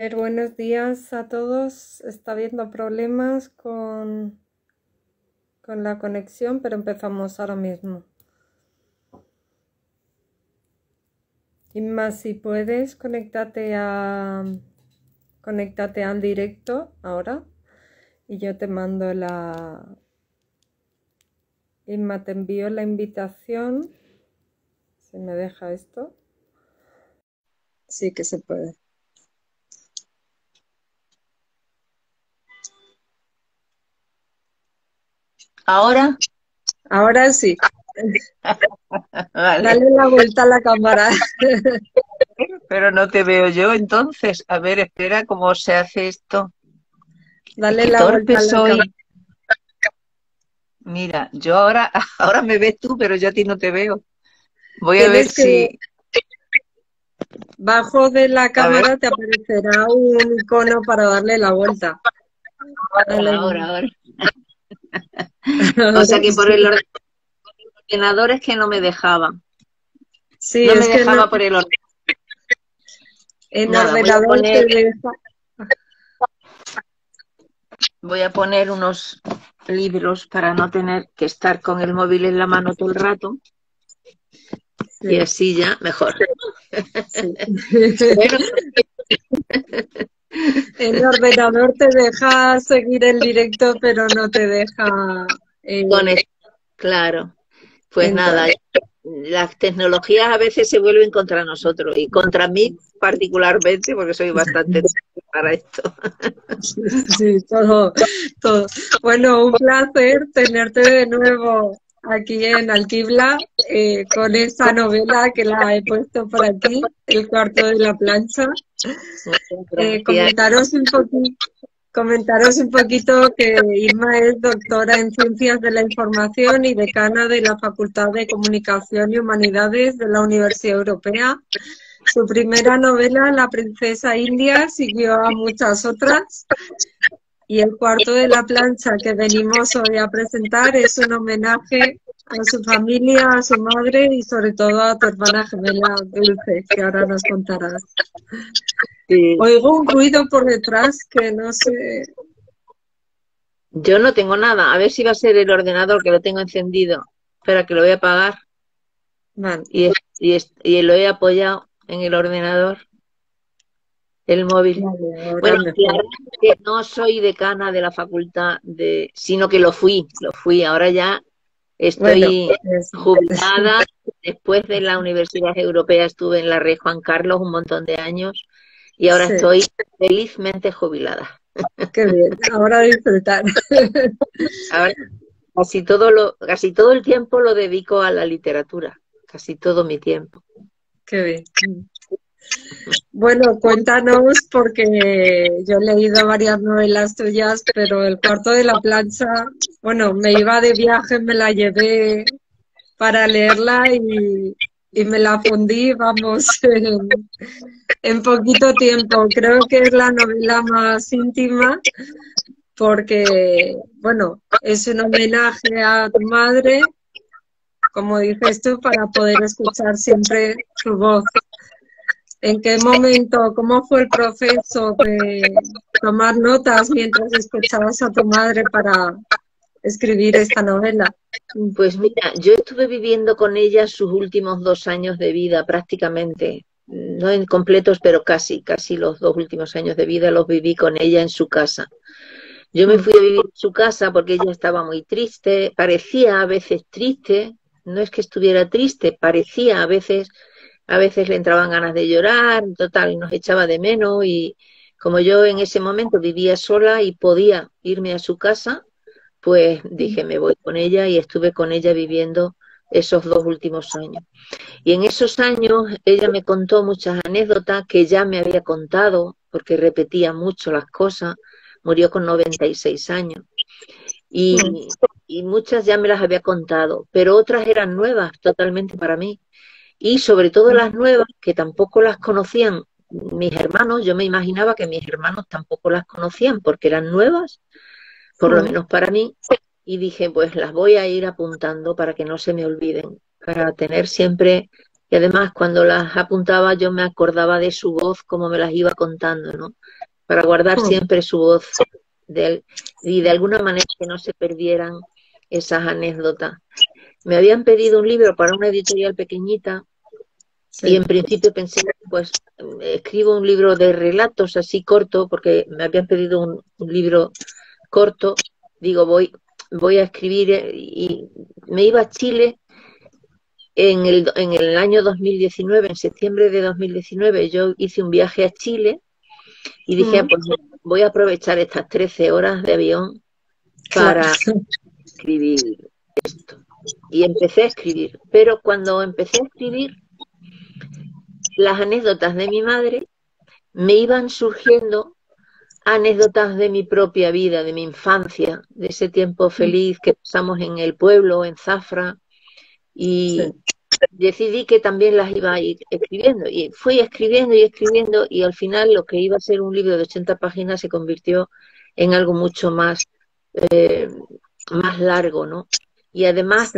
Buenos días a todos. Está habiendo problemas con la conexión, pero empezamos ahora mismo. Inma, si puedes, conéctate al directo ahora y yo te mando Inma, te envío la invitación. Si me deja esto. Sí que se puede. ¿Ahora? Ahora sí. Vale. Dale la vuelta a la cámara. Pero no te veo yo entonces. A ver, espera, ¿cómo se hace esto? Dale Qué la vuelta torpe a la cámara. soy. Mira, yo ahora, ahora me ves tú, pero yo a ti no te veo. Voy a ver Tienes que si. Bajo de la A ver, cámara te aparecerá un icono para darle la vuelta. ahora, Dale. ahora, ahora. O Ahora sea que por sí. el ordenador es que no me dejaba. Sí, No me es que dejaba por el ordenador. en Nada, ordenador te deja. voy a poner unos libros para no tener que estar con el móvil en la mano todo el rato. Y Sí, así ya mejor. sí. Bueno, En ordenador te deja seguir el directo, pero no te deja con eh, esto, claro. Pues entrar. nada, las tecnologías a veces se vuelven contra nosotros y contra mí particularmente porque soy bastante para esto. Sí, todo, todo. Bueno, un placer tenerte de nuevo aquí en Alquibla con esta novela que la he puesto por aquí, El cuarto de la plancha. Muchas Eh, gracias. comentaros un poquito, comentaros un poquito que Irma es doctora en Ciencias de la Información y decana de la Facultad de Comunicación y Humanidades de la Universidad Europea. Su primera novela, La princesa india, siguió a muchas otras. Y el cuarto de la plancha que venimos hoy a presentar es un homenaje a su familia, a su madre y sobre todo a tu hermana gemela Dulce, que ahora nos contarás. Sí. Oigo un ruido por detrás que no sé. Yo no tengo nada. A ver si va a ser el ordenador que lo tengo encendido. Espera, que lo voy a apagar Vale, y lo he apoyado en el ordenador, el móvil. vale, ahora Bueno, mejor. claro que no soy decana de la facultad, sino que lo fui. Ahora ya Bueno, estoy eso. jubilada. Después de la Universidad Europea estuve en la Rey Juan Carlos un montón de años y ahora Sí, estoy felizmente jubilada. qué bien. Ahora disfrutar. Ahora casi todo el tiempo lo dedico a la literatura, casi todo mi tiempo. Qué bien. Bueno, cuéntanos, porque yo he leído varias novelas tuyas, pero El cuarto de la plancha, bueno, me iba de viaje, me la llevé para leerla y me la fundí, vamos, en poquito tiempo. Creo que es la novela más íntima porque, bueno, es un homenaje a tu madre, como dices tú, para poder escuchar siempre su voz. ¿En qué momento, cómo fue el proceso de tomar notas mientras escuchabas a tu madre para escribir esta novela? Pues mira, yo estuve viviendo con ella sus últimos 2 años de vida prácticamente, no incompletos, pero casi los 2 últimos años de vida los viví con ella en su casa. Yo me Mm, fui a vivir en su casa porque ella estaba muy triste, parecía a veces triste, no es que estuviera triste, parecía a veces le entraban ganas de llorar, total, y nos echaba de menos y como yo en ese momento vivía sola y podía irme a su casa, pues dije, me voy con ella y estuve con ella viviendo esos 2 últimos años. Y en esos años ella me contó muchas anécdotas que ya me había contado, porque repetía mucho las cosas. Murió con 96 años. mm, Y, y muchas ya me las había contado, pero otras eran nuevas totalmente para mí. Y sobre todo las nuevas, que tampoco las conocían mis hermanos, yo me imaginaba que mis hermanos tampoco las conocían porque eran nuevas, por lo mm. menos para mí, y dije, pues las voy a ir apuntando para que no se me olviden, para tener siempre Y además cuando las apuntaba yo me acordaba de su voz, como me las iba contando, ¿no? Para guardar siempre su voz y de alguna manera que no se perdieran esas anécdotas. Me habían pedido un libro para una editorial pequeñita y en principio pensé, pues escribo un libro de relatos así corto, porque me habían pedido un libro corto. Digo, voy a escribir y me iba a Chile en el año 2019, en septiembre de 2019, yo hice un viaje a Chile y dije, pues voy a aprovechar estas 13 horas de avión para escribir esto. Y empecé a escribir. Pero cuando empecé a escribir, las anécdotas de mi madre me iban surgiendo anécdotas de mi propia vida, de mi infancia, de ese tiempo feliz que pasamos en el pueblo, en Zafra, y decidí que también las iba a ir escribiendo. Y fui escribiendo y escribiendo, y al final lo que iba a ser un libro de 80 páginas se convirtió en algo mucho más, más largo, ¿no? Y además,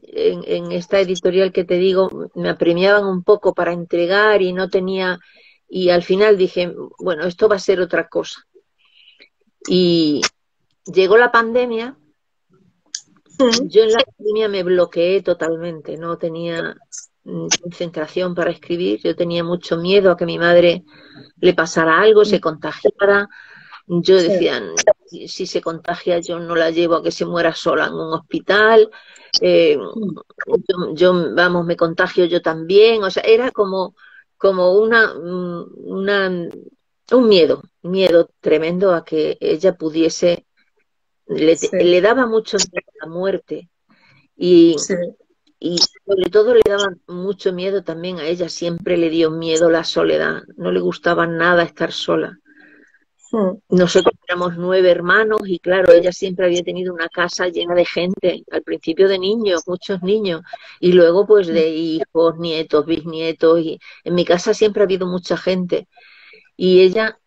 en esta editorial que te digo, me apremiaban un poco para entregar y no tenía... Y al final dije, bueno, esto va a ser otra cosa. Y llegó la pandemia. Yo en la pandemia me bloqueé totalmente, no tenía concentración para escribir. Yo tenía mucho miedo a que a mi madre le pasara algo, se contagiara. Yo decía, si se contagia yo no la llevo a que se muera sola en un hospital. Vamos, me contagio yo también. O sea, era como un miedo tremendo a que ella pudiese, le daba mucho miedo a la muerte y sobre todo le daba mucho miedo también a ella, siempre le dio miedo la soledad, no le gustaba nada estar sola. Nosotros éramos 9 hermanos y claro, ella siempre había tenido una casa llena de gente, al principio de niños, muchos niños, y luego pues de hijos, nietos, bisnietos, y en mi casa siempre ha habido mucha gente, y ella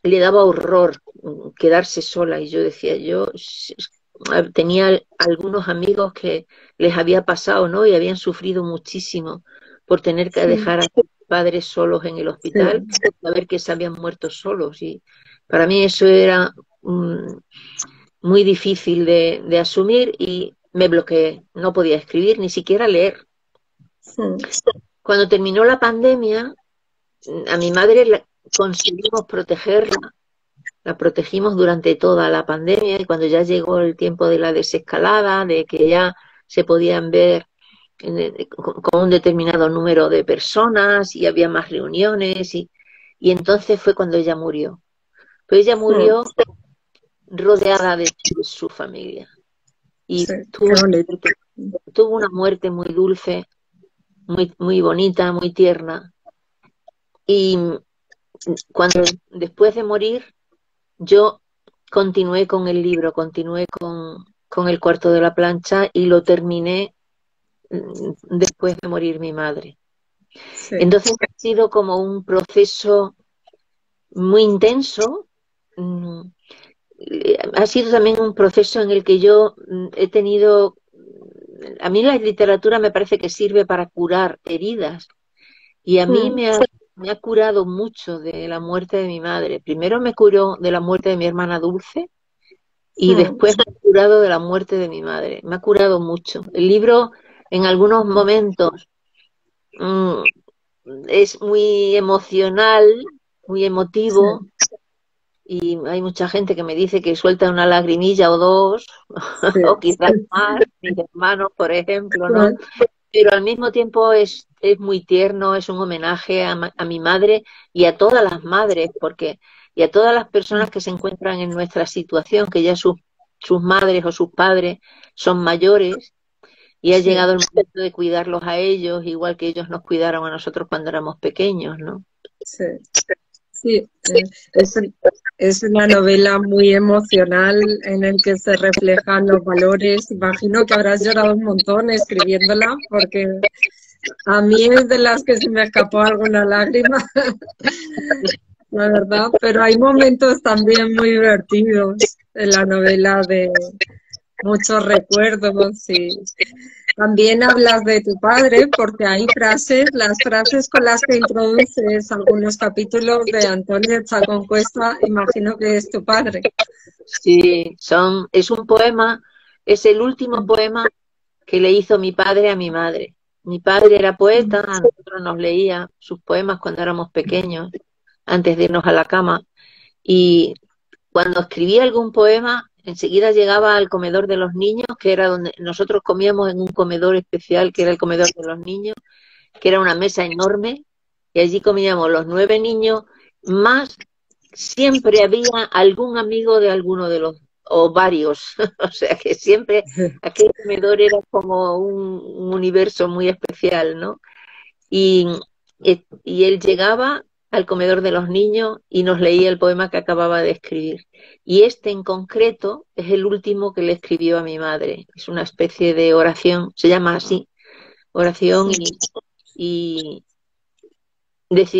le daba horror quedarse sola, y yo decía, yo tenía algunos amigos que les había pasado, ¿no? Y habían sufrido muchísimo por tener que dejar a sus padres solos en el hospital, saber que se habían muerto solos, y para mí eso era muy difícil de asumir y me bloqueé. No podía escribir, ni siquiera leer. Cuando terminó la pandemia, a mi madre conseguimos protegerla. La protegimos durante toda la pandemia y cuando ya llegó el tiempo de la desescalada, de que ya se podían ver con un determinado número de personas y había más reuniones y entonces fue cuando ella murió. Pero ella murió rodeada de su familia y tuvo una muerte muy dulce, muy, muy bonita, muy tierna. Y cuando después de morir, yo continué con el libro, continué con El cuarto de la plancha y lo terminé después de morir mi madre. Entonces ha sido como un proceso muy intenso. Ha sido también un proceso en el que yo he tenido... A mí la literatura me parece que sirve para curar heridas y a mí me ha curado mucho de la muerte de mi madre. Primero me curó de la muerte de mi hermana Dulce y después me ha curado de la muerte de mi madre. Me ha curado mucho. El libro en algunos momentos es muy emocional, muy emotivo. Y hay mucha gente que me dice que suelta una lagrimilla o dos, o quizás más, mis hermanos, por ejemplo, ¿no? Pero al mismo tiempo es muy tierno, es un homenaje a mi madre y a todas las madres, y a todas las personas que se encuentran en nuestra situación, que ya sus madres o sus padres son mayores y ha llegado el momento de cuidarlos a ellos, igual que ellos nos cuidaron a nosotros cuando éramos pequeños, ¿no? Sí, es una novela muy emocional en el que se reflejan los valores. Imagino que habrás llorado un montón escribiéndola, porque a mí es de las que se me escapó alguna lágrima, la verdad. Pero hay momentos también muy divertidos en la novela de muchos recuerdos también hablas de tu padre, porque hay frases, las frases con las que introduces algunos capítulos de Antonio Chacón Cuesta, imagino que es tu padre. Sí, es un poema, es el último poema que le hizo mi padre a mi madre. Mi padre era poeta, a nosotros nos leía sus poemas cuando éramos pequeños, antes de irnos a la cama, y cuando escribía algún poema, enseguida llegaba al comedor de los niños, que era donde nosotros comíamos en un comedor especial, que era el comedor de los niños, que era una mesa enorme, y allí comíamos los 9 niños, más siempre había algún amigo de alguno de los, o varios, o sea que siempre aquel comedor era como un universo muy especial, ¿no? Y, y él llegaba al comedor de los niños y nos leía el poema que acababa de escribir. Y este en concreto es el último que le escribió a mi madre. Es una especie de oración, se llama así, oración y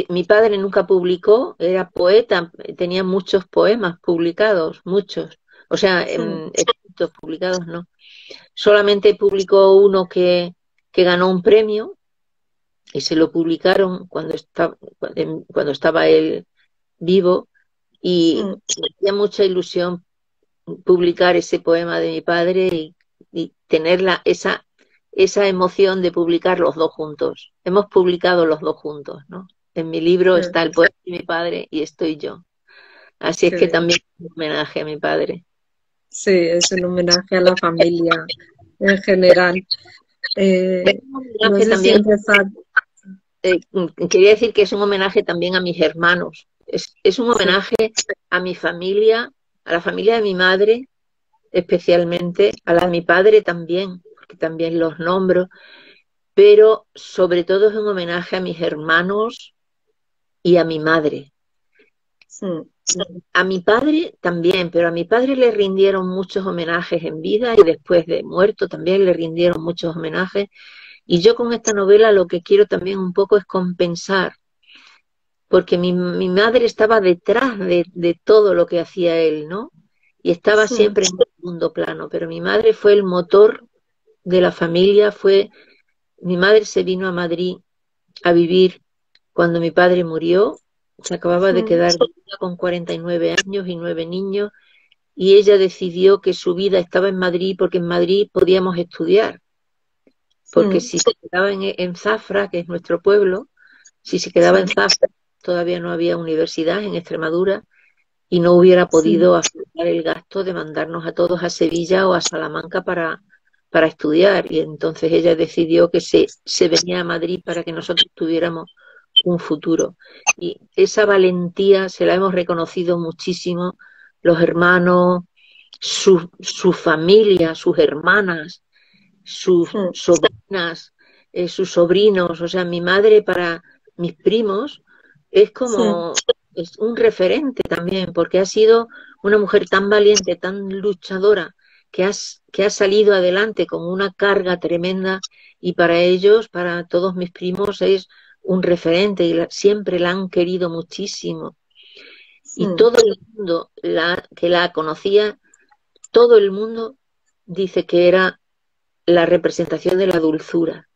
mi padre nunca publicó, era poeta, tenía muchos poemas publicados, muchos. O sea, escritos publicados no. Solamente publicó uno que ganó un premio y se lo publicaron cuando estaba él vivo y me hacía mucha ilusión publicar ese poema de mi padre y tener esa emoción de publicar los dos juntos. Hemos publicado los dos juntos, ¿no? En mi libro está el poema de mi padre y estoy yo. Así es que también es un homenaje a mi padre. Sí, es un homenaje a la familia en general. No sé si empezar. Quería decir que es un homenaje también a mis hermanos. Es un homenaje a mi familia, a la familia de mi madre, especialmente, a la de mi padre también, porque también los nombro, pero sobre todo es un homenaje a mis hermanos y a mi madre. A mi padre también, pero a mi padre le rindieron muchos homenajes en vida y después de muerto también le rindieron muchos homenajes. Y yo con esta novela lo que quiero también un poco es compensar, porque mi madre estaba detrás de todo lo que hacía él, ¿no? Y estaba siempre en el segundo plano, pero mi madre fue el motor de la familia, mi madre se vino a Madrid a vivir cuando mi padre murió, se acababa de quedar con 49 años y 9 niños, y ella decidió que su vida estaba en Madrid porque en Madrid podíamos estudiar, porque si se quedaba en Zafra, que es nuestro pueblo, si se quedaba en Zafra, todavía no había universidad en Extremadura y no hubiera podido afrontar el gasto de mandarnos a todos a Sevilla o a Salamanca para estudiar. Y entonces ella decidió que se venía a Madrid para que nosotros tuviéramos un futuro. Y esa valentía se la hemos reconocido muchísimo los hermanos, su familia, sus hermanas, sus sobrinas, sus sobrinos. O sea, mi madre para mis primos es como es un referente también, porque ha sido una mujer tan valiente, tan luchadora, que ha salido adelante con una carga tremenda y para ellos, para todos mis primos, es un referente y siempre la han querido muchísimo. Y todo el mundo que la conocía, todo el mundo dice que era la representación de la dulzura.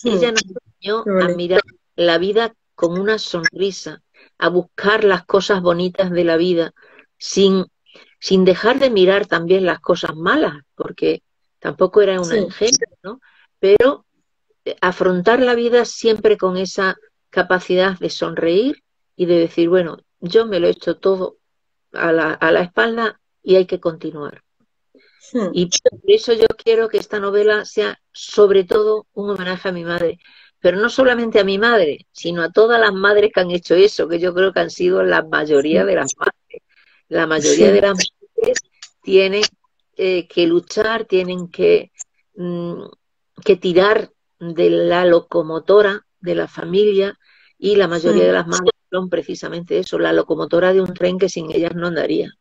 Ella nos enseñó a mirar la vida con una sonrisa, a buscar las cosas bonitas de la vida, sin dejar de mirar también las cosas malas, porque tampoco era una ingenua, ¿no? Pero afrontar la vida siempre con esa capacidad de sonreír y de decir, bueno, yo me lo he hecho todo a la espalda y hay que continuar. Y por eso yo quiero que esta novela sea sobre todo un homenaje a mi madre, pero no solamente a mi madre, sino a todas las madres que han hecho eso, que yo creo que han sido la mayoría de las madres. La mayoría de las madres tienen que luchar, tienen que tirar de la locomotora de la familia y la mayoría de las madres son precisamente eso, la locomotora de un tren que sin ellas no andaría.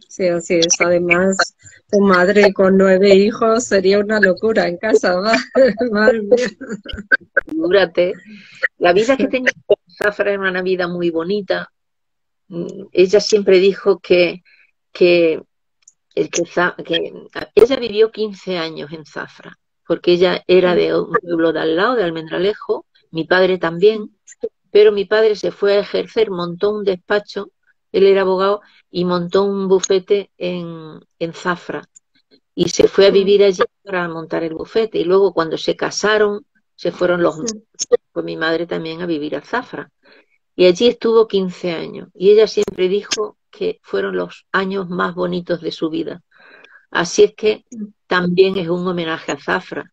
Sí, así es. Además, tu madre con 9 hijos sería una locura en casa, ¿va? Madre mía. Figúrate. La vida que tenía Zafra era una vida muy bonita. Ella siempre dijo que que ella vivió 15 años en Zafra, porque ella era de un pueblo de al lado, de Almendralejo, mi padre también, pero mi padre se fue a ejercer, montó un despacho, él era abogado, y montó un bufete en Zafra, y se fue a vivir allí para montar el bufete, y luego cuando se casaron, se fueron pues mi madre también a vivir a Zafra. Y allí estuvo 15 años. Y ella siempre dijo que fueron los años más bonitos de su vida. Así es que también es un homenaje a Zafra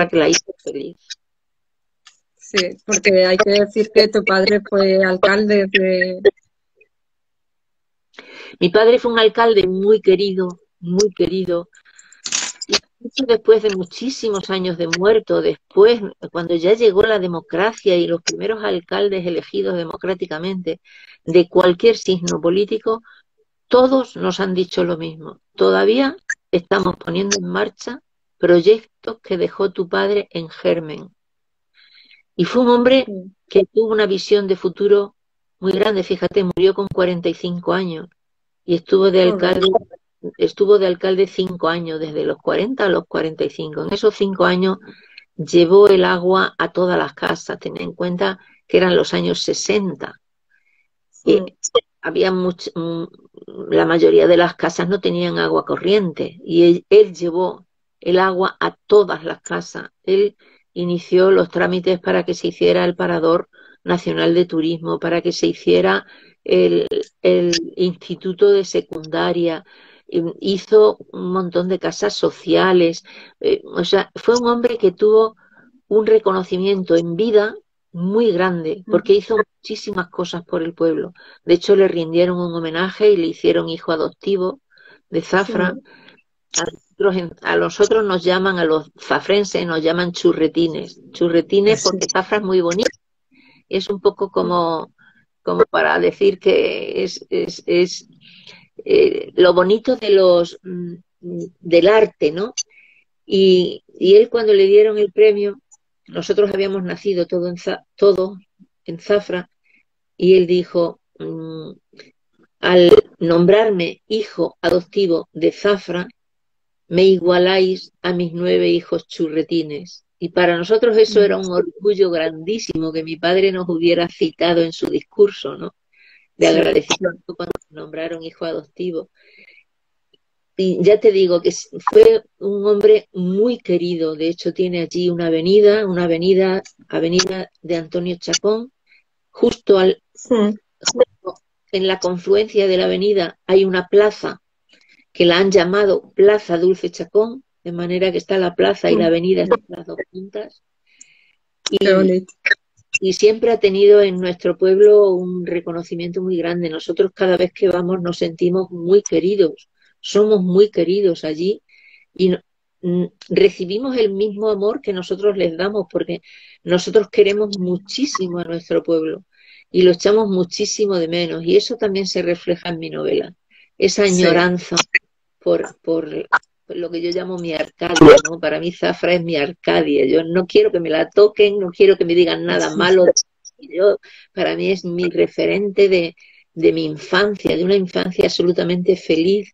que la hizo feliz. Sí, porque hay que decir que tu padre fue alcalde de... Mi padre fue un alcalde muy querido, muy querido. Y después de muchísimos años de muerto, después, cuando ya llegó la democracia y los primeros alcaldes elegidos democráticamente de cualquier signo político, todos nos han dicho lo mismo. Todavía estamos poniendo en marcha proyectos que dejó tu padre en germen. Y fue un hombre que tuvo una visión de futuro muy grande. Fíjate, murió con 45 años y estuvo de alcalde 5 años, desde los 40 a los 45. En esos 5 años llevó el agua a todas las casas. Ten en cuenta que eran los años 60. Había la mayoría de las casas no tenían agua corriente y él llevó el agua a todas las casas. Él inició los trámites para que se hiciera el Parador Nacional de Turismo, para que se hiciera el Instituto de Secundaria, hizo un montón de casas sociales. O sea, fue un hombre que tuvo un reconocimiento en vida muy grande, porque hizo muchísimas cosas por el pueblo. De hecho, le rindieron un homenaje y le hicieron hijo adoptivo de Zafra. A nosotros nos llaman, a los zafrenses, nos llaman churretines. Churretines porque Zafra es muy bonito. Es un poco como para decir que es lo bonito del arte, ¿no? Y él, cuando le dieron el premio, nosotros habíamos nacido todo en Zafra, y él dijo, al nombrarme hijo adoptivo de Zafra, me igualáis a mis 9 hijos churretines. Y para nosotros eso era un orgullo grandísimo, que mi padre nos hubiera citado en su discurso, ¿no? De agradecimiento cuando nos nombraron hijo adoptivo. Y ya te digo que fue un hombre muy querido. De hecho, tiene allí una avenida de Antonio Chacón. Justo en la confluencia de la avenida hay una plaza que la han llamado Plaza Dulce Chacón, de manera que está la plaza y la avenida en las dos puntas. Y siempre ha tenido en nuestro pueblo un reconocimiento muy grande. Nosotros cada vez que vamos nos sentimos muy queridos. Somos muy queridos allí y recibimos el mismo amor que nosotros les damos, porque nosotros queremos muchísimo a nuestro pueblo y lo echamos muchísimo de menos, y eso también se refleja en mi novela, esa añoranza por lo que yo llamo mi Arcadia, ¿no? Para mí Zafra es mi Arcadia. Yo no quiero que me la toquen, no quiero que me digan nada malo. Para mí es mi referente de mi infancia, de una infancia absolutamente feliz,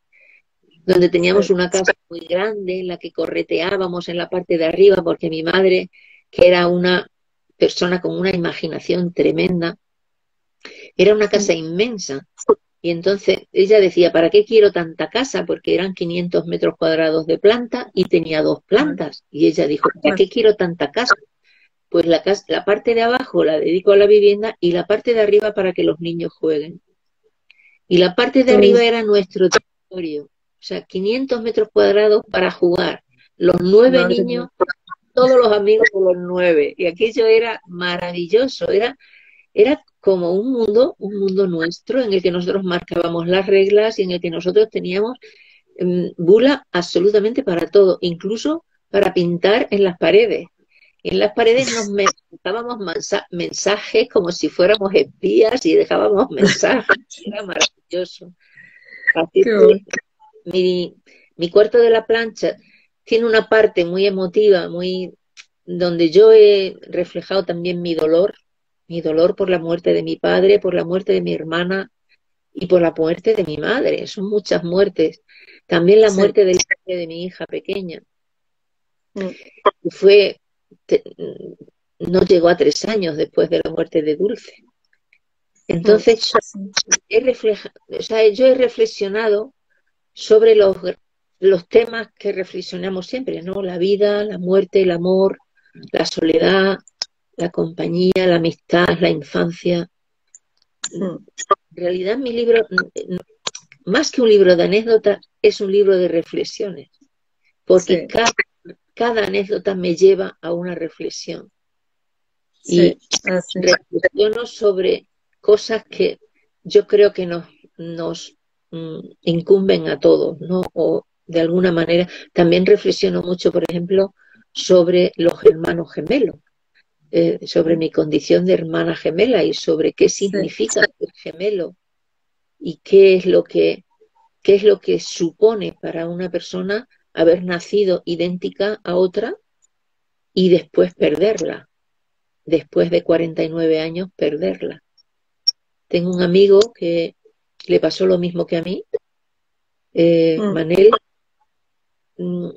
donde teníamos una casa muy grande en la que correteábamos en la parte de arriba, porque mi madre, que era una persona con una imaginación tremenda, era una casa inmensa. Y entonces ella decía, ¿para qué quiero tanta casa? Porque eran 500 metros cuadrados de planta y tenía 2 plantas. Y ella dijo, ¿para qué quiero tanta casa? Pues la parte de abajo la dedico a la vivienda y la parte de arriba para que los niños jueguen. Y la parte de arriba era nuestro territorio. O sea, 500 metros cuadrados para jugar. Los 9 niños, todos los amigos de los 9. Y aquello era maravilloso. Era como un mundo nuestro, en el que nosotros marcábamos las reglas y en el que nosotros teníamos bula absolutamente para todo, incluso para pintar en las paredes. En las paredes nos dejábamos mensajes como si fuéramos espías y dejábamos mensajes. Era maravilloso. Así que mi cuarto de la plancha tiene una parte muy emotiva, donde yo he reflejado también mi dolor por la muerte de mi padre, por la muerte de mi hermana, y por la muerte de mi madre. Son muchas muertes. También la sí. muerte del padre de mi hija pequeña. Mm, Y fue, te- no llegó a 3 años después de la muerte de Dulce. mm, Entonces, sí, o sea, yo he reflexionado sobre los temas que reflexionamos siempre, ¿no? La vida, la muerte, el amor, la soledad, la compañía, la amistad, la infancia. mm, En realidad mi libro, más que un libro de anécdotas, es un libro de reflexiones, porque sí, cada anécdota me lleva a una reflexión sí, y así. reflexiono sobre cosas que yo creo que nos incumben a todos, ¿no? O de alguna manera también reflexiono mucho, por ejemplo, sobre los hermanos gemelos, sobre Mm, mi condición de hermana gemela y sobre qué sí, significa ser gemelo y qué es lo que supone para una persona haber nacido idéntica a otra y después perderla, después de 49 años perderla. Tengo un amigo que le pasó lo mismo que a mí, mm, Manel, mm,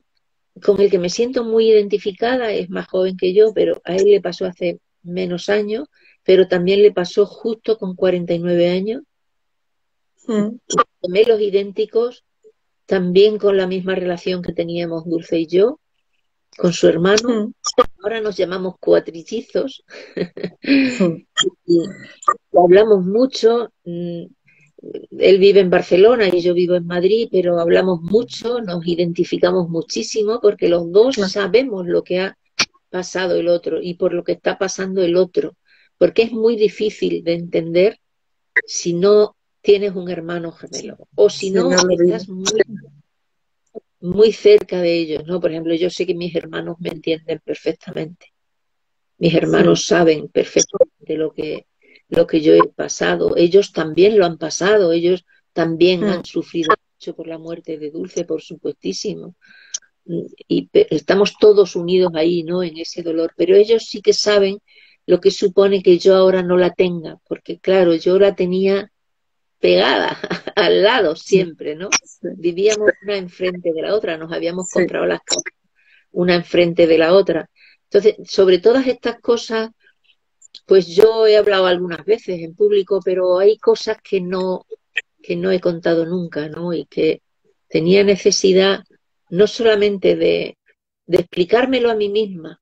con el que me siento muy identificada, es más joven que yo, pero a él le pasó hace menos años, pero también le pasó justo con 49 años, mm, gemelos idénticos, también con la misma relación que teníamos Dulce y yo, con su hermano. mm, Ahora nos llamamos cuatrillizos mm, y hablamos mucho. Él vive en Barcelona y yo vivo en Madrid, pero hablamos mucho, nos identificamos muchísimo porque los dos ah, sabemos lo que ha pasado el otro y por lo que está pasando el otro, porque es muy difícil de entender si no tienes un hermano gemelo o si sí, no no lo digo. estás muy, muy cerca de ellos, ¿no? Por ejemplo, yo sé que mis hermanos me entienden perfectamente. Mis Mm, hermanos saben perfectamente lo que yo he pasado. Ellos también lo han pasado. Ellos también mm, han sufrido mucho por la muerte de Dulce, por supuestísimo. Y estamos todos unidos ahí, ¿no? En ese dolor. Pero ellos sí que saben lo que supone que yo ahora no la tenga, porque claro, yo la tenía pegada al lado mm, siempre, ¿no? sí, Vivíamos una enfrente de la otra, nos habíamos sí, comprado las casas una enfrente de la otra. Entonces, sobre todas estas cosas, pues yo he hablado algunas veces en público, pero hay cosas que no he contado nunca, ¿no? Y que tenía necesidad no solamente de explicármelo a mí misma,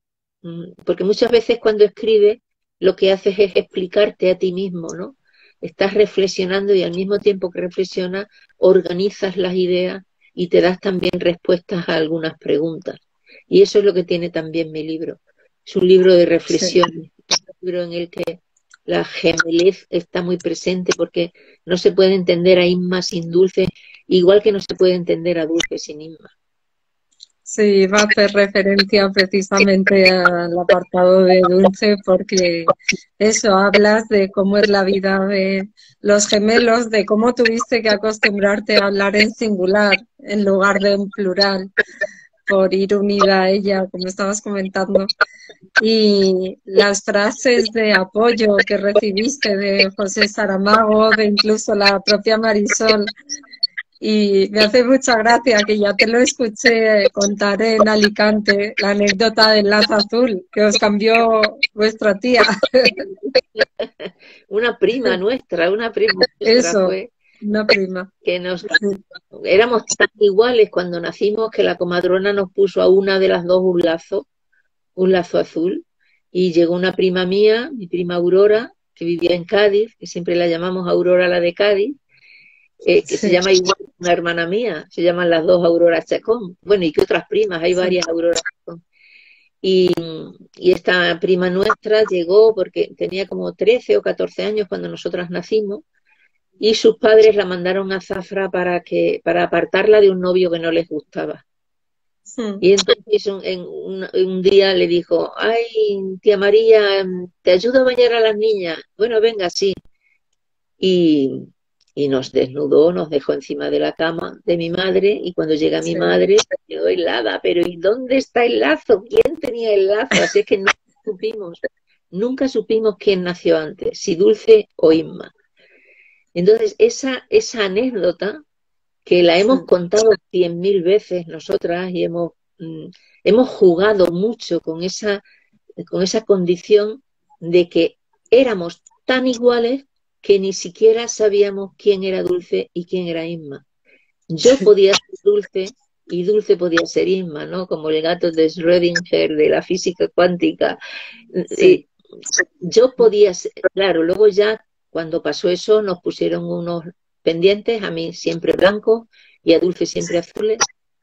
porque muchas veces cuando escribes lo que haces es explicarte a ti mismo, ¿no? Estás reflexionando y al mismo tiempo que reflexionas, organizas las ideas y te das también respuestas a algunas preguntas. Y eso es lo que tiene también mi libro. Es un libro de sí. reflexiones, un libro en el que la gemelez está muy presente porque no se puede entender a Inma sin Dulce, igual que no se puede entender a Dulce sin Inma. Sí, va a hacer referencia precisamente al apartado de Dulce porque eso, hablas de cómo es la vida de los gemelos, de cómo tuviste que acostumbrarte a hablar en singular en lugar de en plural por ir unida a ella, como estabas comentando. Y las frases de apoyo que recibiste de José Saramago, de incluso la propia Marisol. Y me hace mucha gracia que ya te lo escuché contar en Alicante, la anécdota del lazo azul que os cambió vuestra tía. Una prima nuestra Eso, fue una prima. que éramos tan iguales cuando nacimos que la comadrona nos puso a una de las dos un lazo azul, y llegó una prima mía, mi prima Aurora, que vivía en Cádiz, que siempre la llamamos Aurora la de Cádiz, que se Sí, llama igual que una hermana mía, se llaman las dos Auroras Chacón. Bueno, y que otras primas, hay sí, varias Auroras Chacón. Y esta prima nuestra llegó porque tenía como 13 o 14 años cuando nosotras nacimos, y sus padres la mandaron a Zafra para apartarla de un novio que no les gustaba. mm, Y entonces un día le dijo, ay, tía María, ¿te ayudo a bañar a las niñas? Bueno, venga, sí. Y, y nos desnudó, nos dejó encima de la cama de mi madre, y cuando llega mi sí. madre se quedó helada, pero ¿y dónde está el lazo? ¿Quién tenía el lazo? Así es que nunca supimos quién nació antes, si Dulce o Inma. Entonces, esa anécdota que la hemos contado 100.000 veces nosotras y hemos jugado mucho con esa condición de que éramos tan iguales que ni siquiera sabíamos quién era Dulce y quién era Inma. Yo podía ser Dulce y Dulce podía ser Inma, ¿no? Como el gato de Schrödinger de la física cuántica. Sí. Yo podía ser, claro, luego ya cuando pasó eso nos pusieron unos pendientes, a mí siempre blancos y a Dulce siempre azules,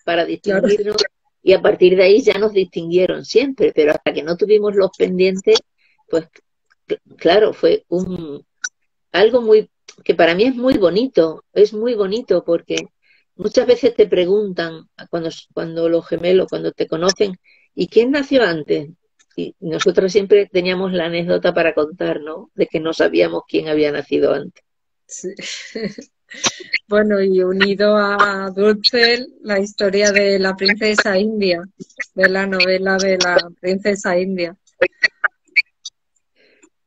para Claro. distinguirnos. Y a partir de ahí ya nos distinguieron siempre, pero hasta que no tuvimos los pendientes, pues claro, fue algo muy, que para mí es muy bonito porque muchas veces te preguntan cuando los gemelos, cuando te conocen, ¿y quién nació antes? Y nosotros siempre teníamos la anécdota para contar, ¿no? De que no sabíamos quién había nacido antes. Sí. Bueno, y unido a Dulce, la historia de la princesa india, de la novela de la princesa india.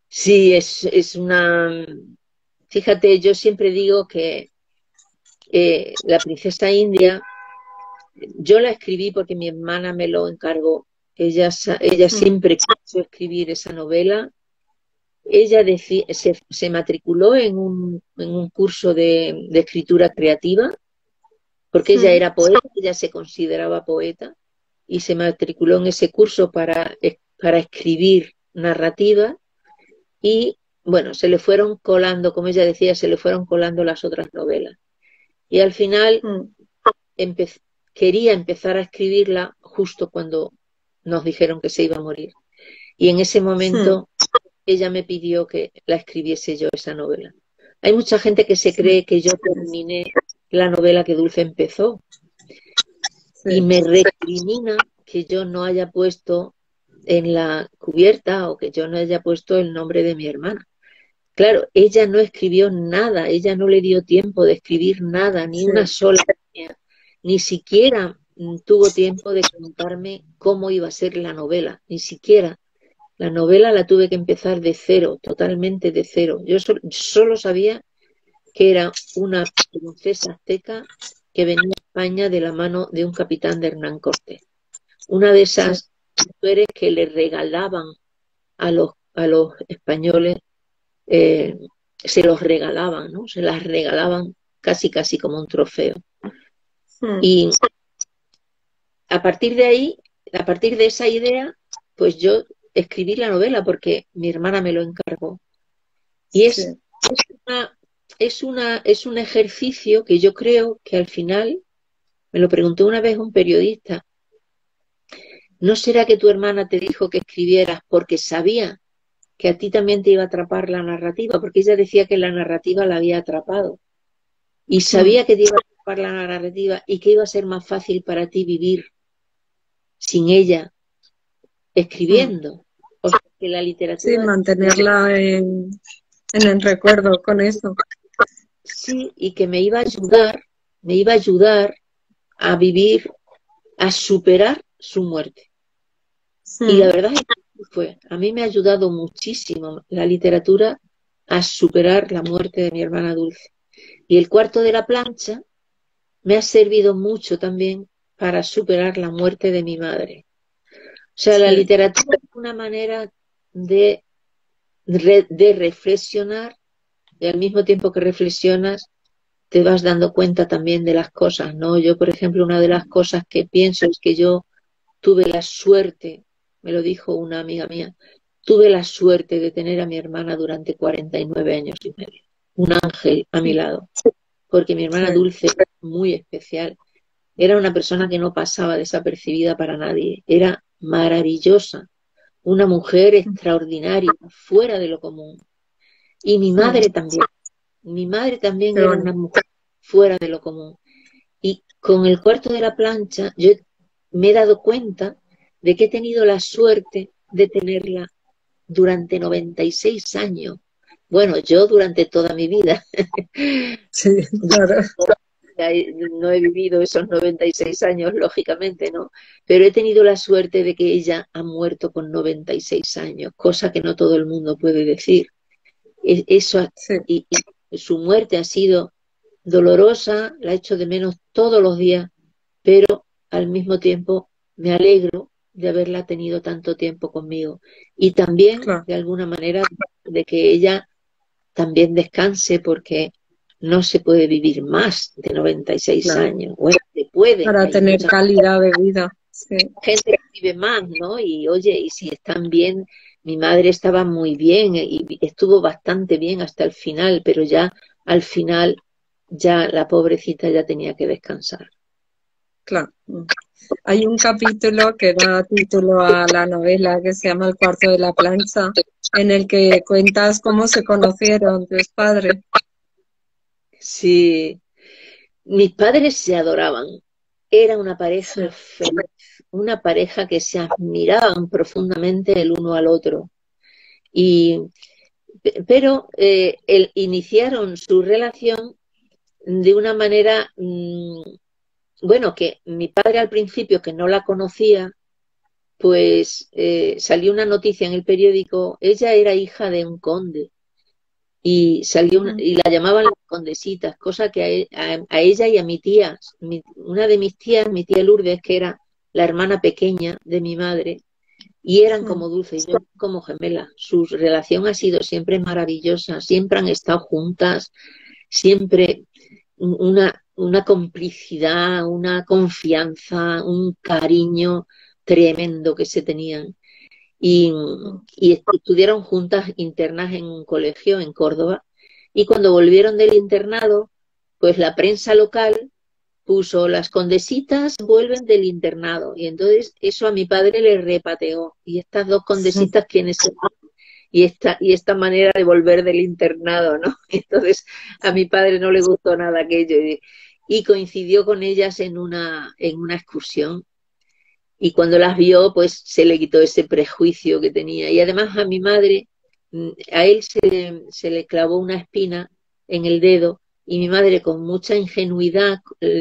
Sí, es una... Fíjate, yo siempre digo que la princesa india, yo la escribí porque mi hermana me lo encargó. Ella siempre quiso escribir esa novela. Ella se matriculó en un curso de escritura creativa, porque ella era poeta, ella se consideraba poeta, y se matriculó en ese curso para escribir narrativa, y bueno, se le fueron colando, como ella decía, se le fueron colando las otras novelas. Y al final quería empezar a escribirla justo cuando nos dijeron que se iba a morir. Y en ese momento ella me pidió que la escribiese yo esa novela. Hay mucha gente que se cree que yo terminé la novela que Dulce empezó y me recrimina que yo no haya puesto en la cubierta o que yo no haya puesto el nombre de mi hermana. Claro, ella no escribió nada, ella no le dio tiempo de escribir nada, ni una sola línea, ni siquiera tuvo tiempo de contarme cómo iba a ser la novela, ni siquiera. La novela la tuve que empezar de cero, totalmente de cero. Yo solo sabía que era una princesa azteca que venía a España de la mano de un capitán de Hernán Cortés. Una de esas mujeres que le regalaban a los españoles, se los regalaban, ¿no? Se las regalaban casi como un trofeo. Y a partir de ahí, a partir de esa idea, pues yo escribí la novela porque mi hermana me lo encargó. Y es un ejercicio que yo creo que al final, me lo preguntó una vez un periodista, ¿no será que tu hermana te dijo que escribieras porque sabía que a ti también te iba a atrapar la narrativa? Porque ella decía que la narrativa la había atrapado. Y sabía que te iba a atrapar la narrativa y que iba a ser más fácil para ti vivir sin ella escribiendo. O sea, que la literatura... Sí, mantenerla en el recuerdo con eso. Sí, y que me iba a ayudar a vivir, a superar su muerte. Y la verdad es que a mí me ha ayudado muchísimo la literatura a superar la muerte de mi hermana Dulce. Y el cuarto de la plancha me ha servido mucho también para superar la muerte de mi madre. O sea, la literatura es una manera de reflexionar, y al mismo tiempo que reflexionas te vas dando cuenta también de las cosas, ¿no? Yo, por ejemplo, una de las cosas que pienso es que yo tuve la suerte, me lo dijo una amiga mía, tuve la suerte de tener a mi hermana durante 49 años y medio, un ángel a mi lado, porque mi hermana Dulce era muy especial, era una persona que no pasaba desapercibida para nadie, era maravillosa, una mujer extraordinaria, fuera de lo común. Y mi madre también era una mujer fuera de lo común. Y con el cuarto de la plancha yo me he dado cuenta de que he tenido la suerte de tenerla durante 96 años. Bueno, yo durante toda mi vida. Sí, claro. No he vivido esos 96 años, lógicamente, ¿no? Pero he tenido la suerte de que ella ha muerto con 96 años, cosa que no todo el mundo puede decir. Eso, y su muerte ha sido dolorosa, la echo de menos todos los días, pero al mismo tiempo me alegro de haberla tenido tanto tiempo conmigo. Y también, claro, de alguna manera, de que ella también descanse, porque no se puede vivir más de 96 claro. años. Bueno, se puede, Para hay tener mucha calidad de vida. Sí, gente que vive más, ¿no? Y oye, y si están bien, mi madre estaba muy bien y estuvo bastante bien hasta el final, pero ya al final, ya la pobrecita ya tenía que descansar. claro. Hay un capítulo que da título a la novela que se llama El cuarto de la plancha, en el que cuentas cómo se conocieron tus padres. Sí, mis padres se adoraban. Era una pareja Sí, feliz, una pareja que se admiraban profundamente el uno al otro. Y, pero iniciaron su relación de una manera, bueno, que mi padre al principio, que no la conocía, pues salió una noticia en el periódico, ella era hija de un conde y salió mm, y la llamaban las condesitas, cosa que a ella y a mi tía, una de mis tías, mi tía Lourdes, que era la hermana pequeña de mi madre, y eran mm, como dulces, y yo como gemelas. Su relación ha sido siempre maravillosa, siempre han estado juntas, siempre una complicidad, una confianza, un cariño tremendo que se tenían. Y, mm. y estuvieron juntas internas en un colegio en Córdoba. Y cuando volvieron del internado, pues la prensa local puso las condesitas vuelven del internado. Y entonces eso a mi padre le repateó. Y estas dos condesitas, ¿quiénes son? Y esta manera de volver del internado, ¿no? Entonces a mi padre no le gustó nada aquello. Y coincidió con ellas en una excursión. Y cuando las vio, pues se le quitó ese prejuicio que tenía. Y además a mi madre, a él se le clavó una espina en el dedo y mi madre con mucha ingenuidad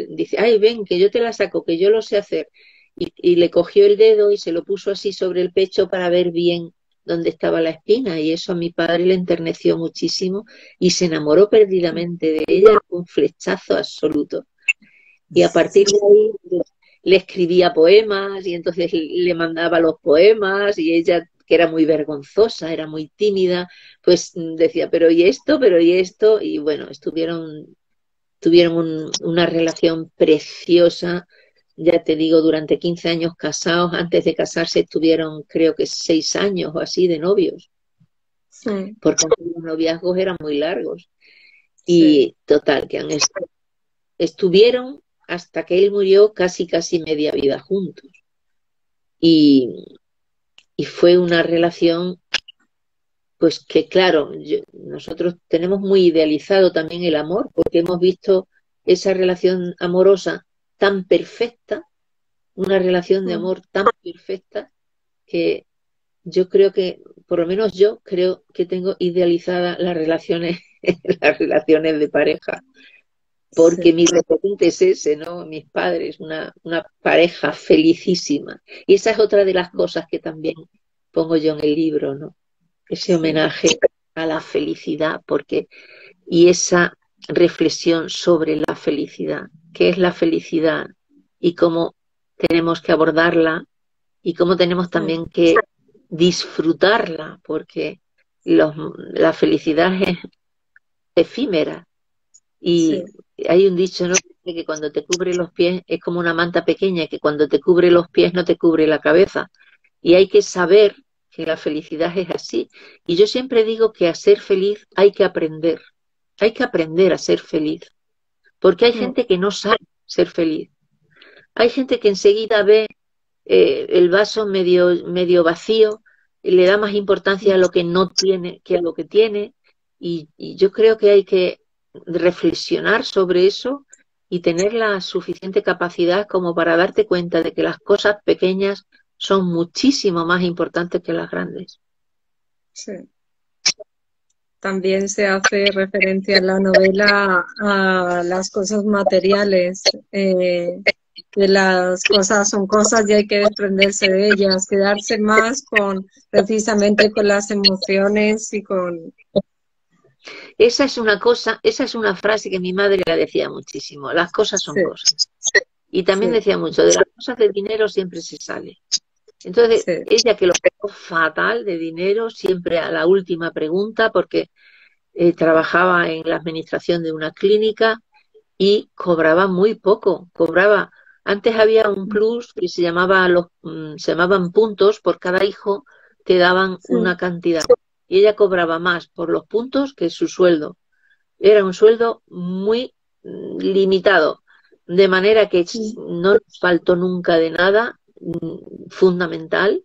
dice, ay, ven, que yo te la saco, que yo lo sé hacer. Y le cogió el dedo y se lo puso así sobre el pecho para ver bien dónde estaba la espina. Y eso a mi padre le enterneció muchísimo y se enamoró perdidamente de ella, un flechazo absoluto. Y a partir de ahí le escribía poemas y entonces le mandaba los poemas y ella, que era muy vergonzosa, era muy tímida, pues decía, pero ¿y esto? ¿Pero y esto? Y bueno, tuvieron una relación preciosa, ya te digo, durante 15 años casados. Antes de casarse estuvieron creo que 6 años o así de novios, Sí, porque los noviazgos eran muy largos. sí, Y total, que estuvieron hasta que él murió casi media vida juntos. Y, y fue una relación, pues que claro, nosotros tenemos muy idealizado también el amor, porque hemos visto esa relación amorosa tan perfecta, una relación de mm, amor tan perfecta, que yo creo que, por lo menos yo creo que tengo idealizadas las relaciones, las relaciones de pareja, porque sí, mi referente es ese, ¿no? Mis padres, una pareja felicísima. Y esa es otra de las cosas que también pongo yo en el libro, ¿no? Ese sí, homenaje a la felicidad, porque, y esa reflexión sobre la felicidad, qué es la felicidad y cómo tenemos que abordarla y cómo tenemos mm, también que disfrutarla, porque la felicidad es efímera y sí, hay un dicho, ¿no? Que cuando te cubre los pies es como una manta pequeña, que cuando te cubre los pies no te cubre la cabeza. Y hay que saber que la felicidad es así. Y yo siempre digo que a ser feliz hay que aprender a ser feliz, porque hay mm, gente que no sabe ser feliz. Hay gente que enseguida ve el vaso medio vacío y le da más importancia a mm. lo que no tiene que a lo que tiene. Y yo creo que hay que reflexionar sobre eso y tener la suficiente capacidad como para darte cuenta de que las cosas pequeñas son muchísimo más importantes que las grandes. Sí. También se hace referencia en la novela a las cosas materiales, que las cosas son cosas y hay que desprenderse de ellas, quedarse más con precisamente con las emociones y Esa es una cosa, esa es una frase que mi madre la decía muchísimo. Las cosas son Sí, cosas. Y también sí, decía mucho, de las cosas de dinero siempre se sale. Entonces, sí. ella que lo pegó fatal de dinero, siempre a la última pregunta, porque trabajaba en la administración de una clínica y cobraba muy poco. Cobraba, antes había un plus que se llamaba se llamaban puntos, por cada hijo te daban Sí, una cantidad. Y ella cobraba más por los puntos que su sueldo. Era un sueldo muy limitado, de manera que sí, no nos faltó nunca de nada fundamental,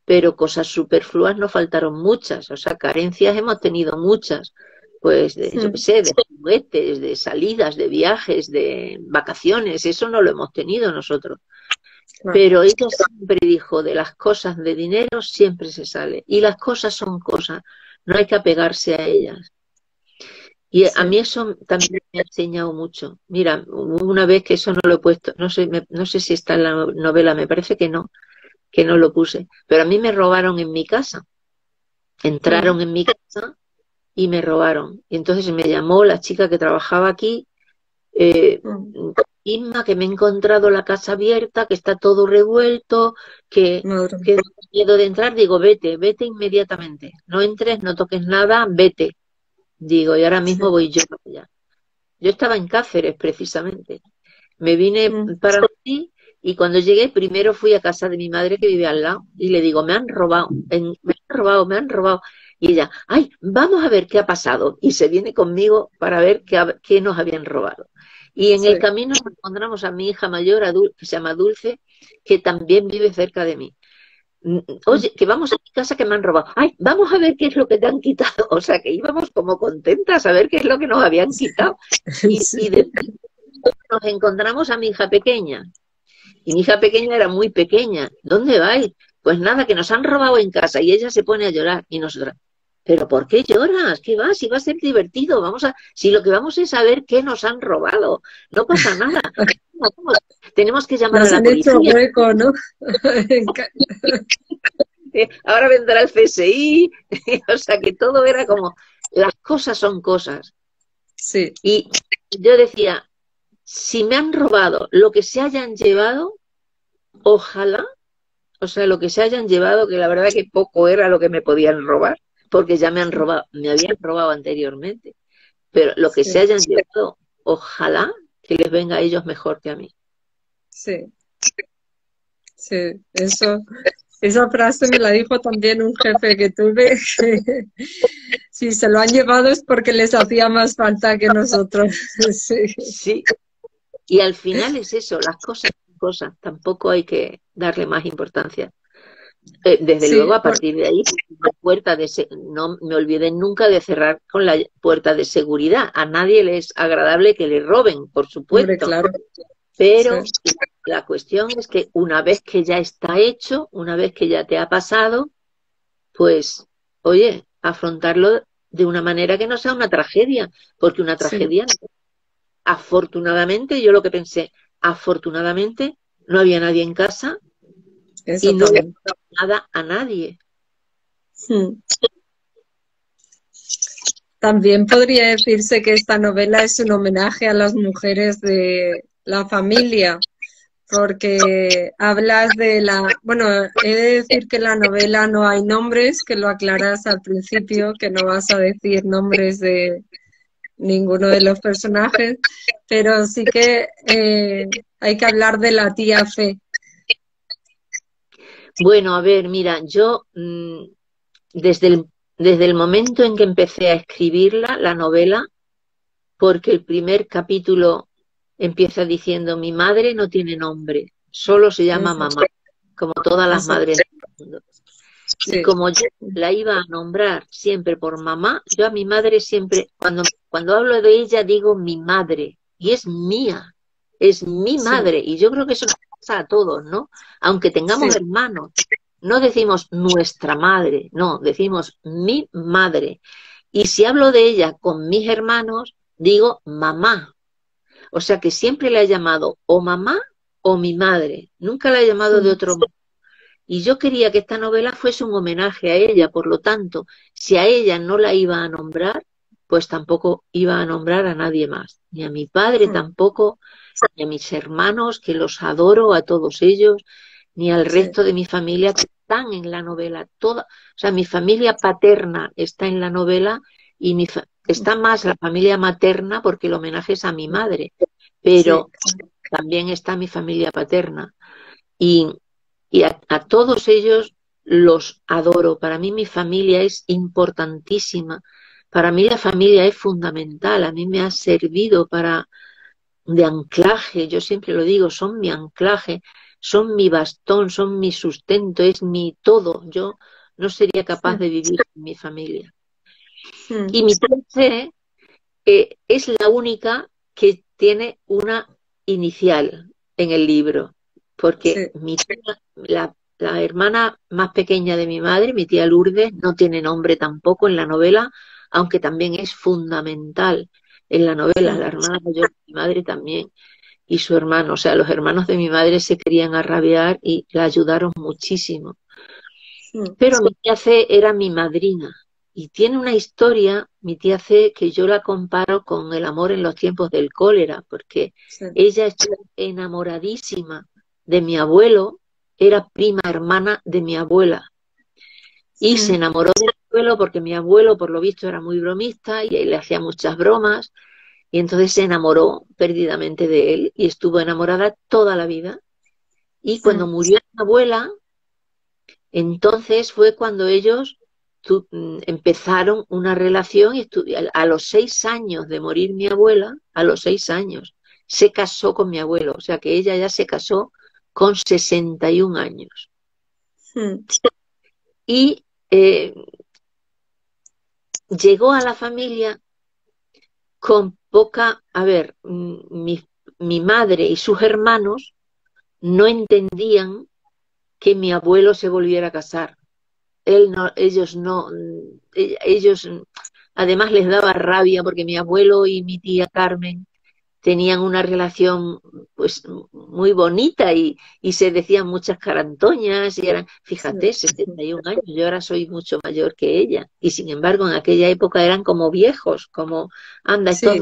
pero cosas superfluas no faltaron muchas, o sea, carencias hemos tenido muchas, pues yo qué sí, sé, de juguetes, de salidas, de viajes, de vacaciones, eso no lo hemos tenido nosotros. claro, Pero ella siempre dijo, de las cosas de dinero siempre se sale, y las cosas son cosas, no hay que apegarse a ellas. Y a mí sí. eso también me ha enseñado mucho. Mira, hubo una vez que eso no lo he puesto, no sé, no sé si está en la novela, me parece que no lo puse, pero a mí me robaron en mi casa, entraron en mi casa y me robaron. Y entonces me llamó la chica que trabajaba aquí, eh, Inma, que me he encontrado la casa abierta, que está todo revuelto, Madre que mía. no tengo miedo de entrar. Digo, vete, vete inmediatamente, no entres, no toques nada, vete. Digo, y ahora mismo Sí. voy yo para allá. Yo estaba en Cáceres, precisamente. Me vine Mm, para Madrid y cuando llegué, primero fui a casa de mi madre que vive al lado y le digo, me han robado, me han robado, me han robado. Y ella, ay, vamos a ver qué ha pasado. Y se viene conmigo para ver qué nos habían robado. Y en el sí. camino nos encontramos a mi hija mayor, que se llama Dulce, que también vive cerca de mí. Mm. Oye, que vamos a mi casa que me han robado. Ay, vamos a ver qué es lo que te han quitado. O sea, que íbamos como contentas a ver qué es lo que nos habían quitado. Y Sí. después nos encontramos a mi hija pequeña. Y mi hija pequeña era muy pequeña. ¿Dónde vais? Pues nada, que nos han robado en casa. Y ella se pone a llorar. Y nosotras, ¿pero por qué lloras? ¿Qué va? Si va a ser divertido. Si lo que vamos es saber qué nos han robado. No pasa nada. Vamos, tenemos que llamar a Nos la han hecho policía. hueco, ¿no? Ahora vendrá el CSI. O sea que todo era como, las cosas son cosas. Sí, Y yo decía, si me han robado lo que se hayan llevado, ojalá, o sea, lo que se hayan llevado, que la verdad que poco era lo que me podían robar, porque ya me han robado, me habían robado anteriormente, pero lo que se sí, hayan llevado, ojalá que les venga a ellos mejor que a mí. sí, sí. Eso, esa frase me la dijo también un jefe que tuve, que si se lo han llevado es porque les hacía más falta que nosotros. Sí, Sí, y al final es eso, las cosas son cosas, tampoco hay que darle más importancia. Desde luego, sí, a partir de ahí, la no me olviden nunca de cerrar con la puerta de seguridad. A nadie le es agradable que le roben, por hombre, supuesto, claro. Sí, pero la cuestión es que una vez que ya está hecho, una vez que ya te ha pasado, pues, oye, afrontarlo de una manera que no sea una tragedia, porque una sí, tragedia, afortunadamente, yo lo que pensé, afortunadamente, no había nadie en casa y no le ha exactamente. pasado nada a nadie. Mm. También podría decirse que esta novela es un homenaje a las mujeres de la familia, porque hablas de la, bueno, he de decir que en la novela no hay nombres, que lo aclaras al principio, que no vas a decir nombres de ninguno de los personajes, pero sí que hay que hablar de la tía Fe. Bueno, a ver, mira, yo desde desde el momento en que empecé a escribirla, la novela, porque el primer capítulo empieza diciendo, mi madre no tiene nombre, solo se llama Ujú, mamá, como todas las exacto, madres del mundo. Y sí, como yo la iba a nombrar siempre por mamá, yo a mi madre siempre, cuando hablo de ella, digo mi madre, y es mía, es mi sí, madre, y yo creo que eso nos pasa a todos, ¿no? Aunque tengamos sí, hermanos, no decimos nuestra madre, no, decimos mi madre. Y si hablo de ella con mis hermanos, digo mamá. O sea que siempre la he llamado o mamá o mi madre, nunca la he llamado de mm, otro modo. Y yo quería que esta novela fuese un homenaje a ella, por lo tanto, si a ella no la iba a nombrar, pues tampoco iba a nombrar a nadie más, ni a mi padre tampoco, ni a mis hermanos, que los adoro a todos ellos, ni al resto de mi familia que están en la novela. Toda, o sea, mi familia paterna está en la novela y está más la familia materna porque el homenaje es a mi madre, pero también está mi familia paterna. Y a todos ellos los adoro. Para mí mi familia es importantísima. Para mí la familia es fundamental. A mí me ha servido de anclaje. Yo siempre lo digo, son mi anclaje, son mi bastón, son mi sustento, es mi todo. Yo no sería capaz de vivir sin mi familia. Y mi tía es la única que tiene una inicial en el libro, porque mi tía, la hermana más pequeña de mi madre, mi tía Lourdes, no tiene nombre tampoco en la novela, aunque también es fundamental en la novela. La hermana mayor de mi madre también, y su hermano, o sea, los hermanos de mi madre se querían arrabiar y la ayudaron muchísimo. Pero mi tía C era mi madrina. Y tiene una historia, mi tía C, que yo la comparo con El amor en los tiempos del cólera, porque ella estuvo enamoradísima de mi abuelo, era prima hermana de mi abuela. Y se enamoró de mi abuelo porque mi abuelo, por lo visto, era muy bromista y le hacía muchas bromas. Y entonces se enamoró perdidamente de él y estuvo enamorada toda la vida. Y cuando murió mi abuela, entonces fue cuando ellos empezaron una relación y a los 6 años de morir mi abuela, a los 6 años, se casó con mi abuelo. O sea que ella ya se casó con 61 años. Y llegó a la familia con poca... A ver, mi madre y sus hermanos no entendían que mi abuelo se volviera a casar. Ellos además les daba rabia porque mi abuelo y mi tía Carmen tenían una relación pues muy bonita y se decían muchas carantoñas y eran, fíjate, 71 años, yo ahora soy mucho mayor que ella y sin embargo en aquella época eran como viejos, como anda, estos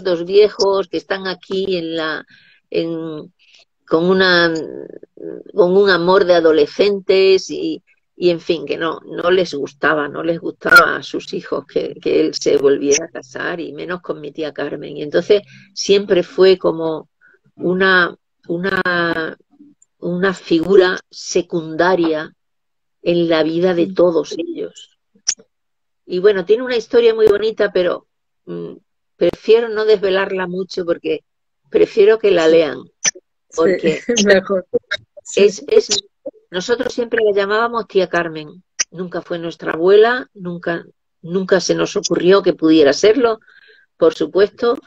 dos viejos que están aquí con un amor de adolescentes y en fin, que no les gustaba a sus hijos que él se volviera a casar y menos con mi tía Carmen. Y entonces siempre fue como una figura secundaria en la vida de todos ellos. Y bueno, tiene una historia muy bonita, pero prefiero no desvelarla mucho porque prefiero que la lean. Porque mejor. Nosotros siempre la llamábamos tía Carmen. Nunca fue nuestra abuela, nunca se nos ocurrió que pudiera serlo, por supuesto,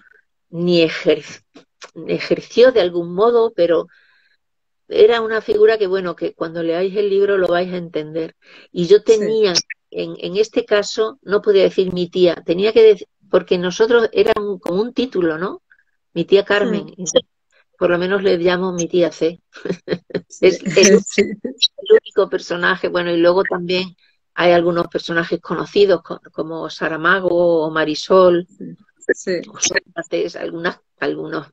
ni ejerció de algún modo, pero era una figura que, bueno, que cuando leáis el libro lo vais a entender. Y yo tenía, en este caso, no podía decir mi tía, tenía que decir, porque nosotros era como un título, ¿no? Mi tía Carmen. Por lo menos le llamo mi tía C. Es el único personaje, bueno, y luego también hay algunos personajes conocidos como Saramago o Marisol, o Sócrates, algunos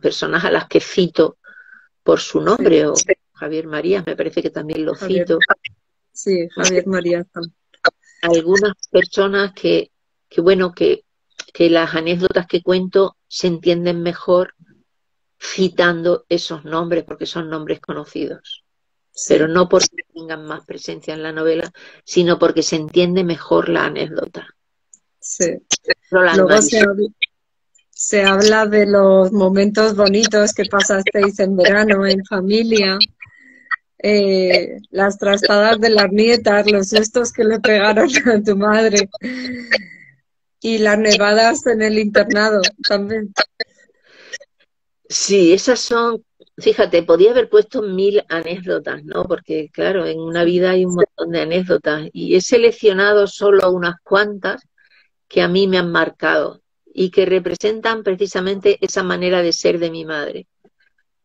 personajes a las que cito por su nombre, o Javier María, me parece que también lo cito. Sí, Javier María. Algunas personas que las anécdotas que cuento se entienden mejor citando esos nombres, porque son nombres conocidos. Pero no porque tengan más presencia en la novela, sino porque se entiende mejor la anécdota. Sí. Luego se habla de los momentos bonitos que pasasteis en verano, en familia, las trastadas de las nietas, los sustos que le pegaron a tu madre y las nevadas en el internado también. Sí, esas son, fíjate, podía haber puesto 1000 anécdotas, ¿no? Porque claro, en una vida hay un montón de anécdotas y he seleccionado solo unas cuantas que a mí me han marcado y que representan precisamente esa manera de ser de mi madre.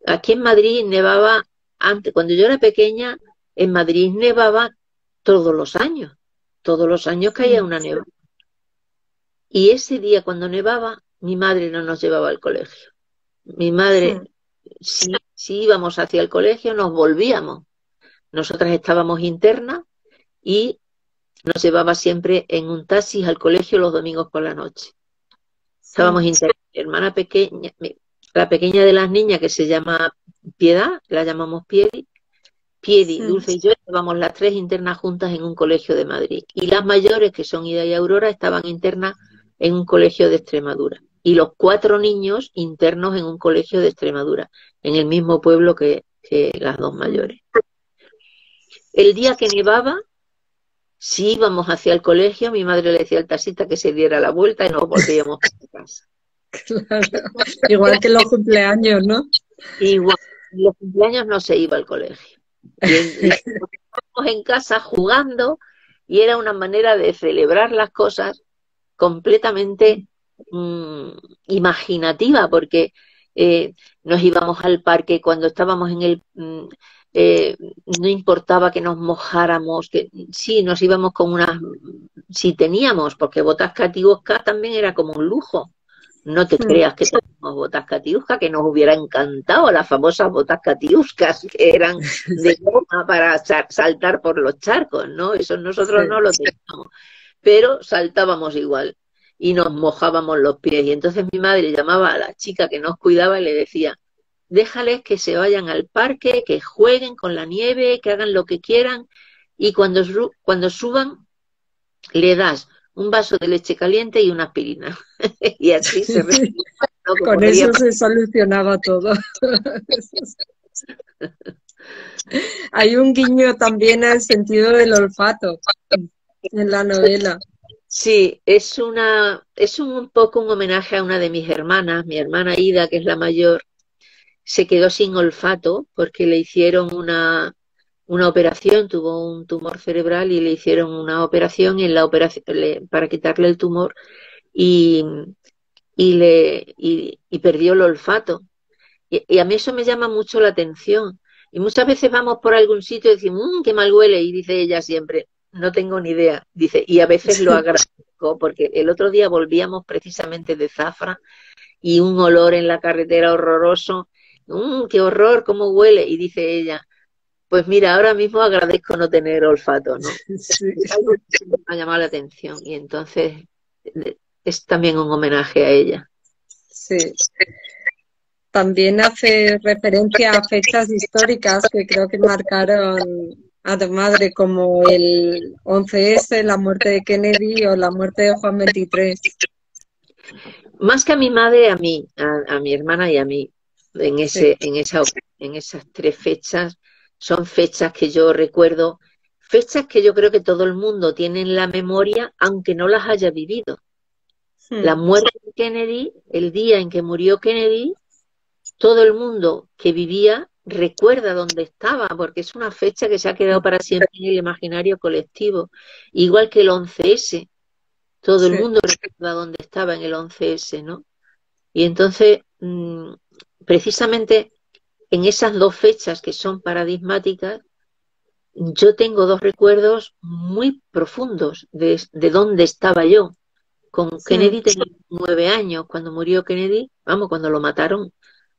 Aquí en Madrid nevaba antes, cuando yo era pequeña, en Madrid nevaba todos los años caía una nevada. Y ese día cuando nevaba, mi madre no nos llevaba al colegio. Mi madre, si íbamos hacia el colegio, nos volvíamos. Nosotras estábamos internas y nos llevaba siempre en un taxi al colegio los domingos por la noche. Estábamos internas. Mi hermana pequeña, la pequeña de las niñas que se llama Piedad, la llamamos Piedi, Dulce y yo estábamos las tres internas juntas en un colegio de Madrid. Y las mayores, que son Ida y Aurora, estaban internas en un colegio de Extremadura. Y los 4 niños internos en un colegio de Extremadura, en el mismo pueblo que las 2 mayores. El día que nevaba, si íbamos hacia el colegio, mi madre le decía al taxista que se diera la vuelta y nos volvíamos a casa. Claro. Igual que los cumpleaños, ¿no? Igual, en los cumpleaños no se iba al colegio. Y estábamos en casa jugando y era una manera de celebrar las cosas completamente imaginativa, porque nos íbamos al parque cuando estábamos en el... no importaba que nos mojáramos, que sí, nos íbamos con unas... Si teníamos, porque botas Katiuska también era como un lujo. No te creas que teníamos botas Katiuska, que nos hubiera encantado las famosas botas Katiuskas, que eran de goma para saltar por los charcos, ¿no? Eso nosotros no lo teníamos, pero saltábamos igual y nos mojábamos los pies. Y entonces mi madre llamaba a la chica que nos cuidaba y le decía: déjales que se vayan al parque, que jueguen con la nieve, que hagan lo que quieran, y cuando suban le das un vaso de leche caliente y una aspirina. Y así se resolvió, ¿no? Con eso se solucionaba todo. Hay un guiño también al sentido del olfato en la novela. Sí, es un poco un homenaje a una de mis hermanas, mi hermana Ida, que es la mayor. Se quedó sin olfato porque le hicieron una operación, tuvo un tumor cerebral y le hicieron una operación, y en la operación para quitarle el tumor y perdió el olfato. Y a mí eso me llama mucho la atención. Y muchas veces vamos por algún sitio y decimos, qué mal huele, y dice ella siempre, no tengo ni idea. Dice, y a veces lo agradezco, porque el otro día volvíamos precisamente de Zafra y un olor en la carretera horroroso. Qué horror, cómo huele. Y dice ella, pues mira, ahora mismo agradezco no tener olfato, ¿no? Sí. Es algo que me ha llamado la atención, y entonces es también un homenaje a ella. Sí. También hace referencia a fechas históricas que creo que marcaron a tu madre, como el 11S, la muerte de Kennedy o la muerte de Juan XXIII. Más que a mi madre, a mí, a mi hermana y a mí, en esas 3 fechas, son fechas que yo recuerdo, fechas que yo creo que todo el mundo tiene en la memoria, aunque no las haya vivido. La muerte de Kennedy, el día en que murió Kennedy, todo el mundo que vivía recuerda dónde estaba, porque es una fecha que se ha quedado para siempre en el imaginario colectivo. Igual que el 11S, todo el mundo recuerda dónde estaba en el 11S, ¿no? Y entonces, precisamente en esas 2 fechas que son paradigmáticas, yo tengo 2 recuerdos muy profundos de dónde estaba yo. Con Kennedy tenía 9 años, cuando murió Kennedy, cuando lo mataron,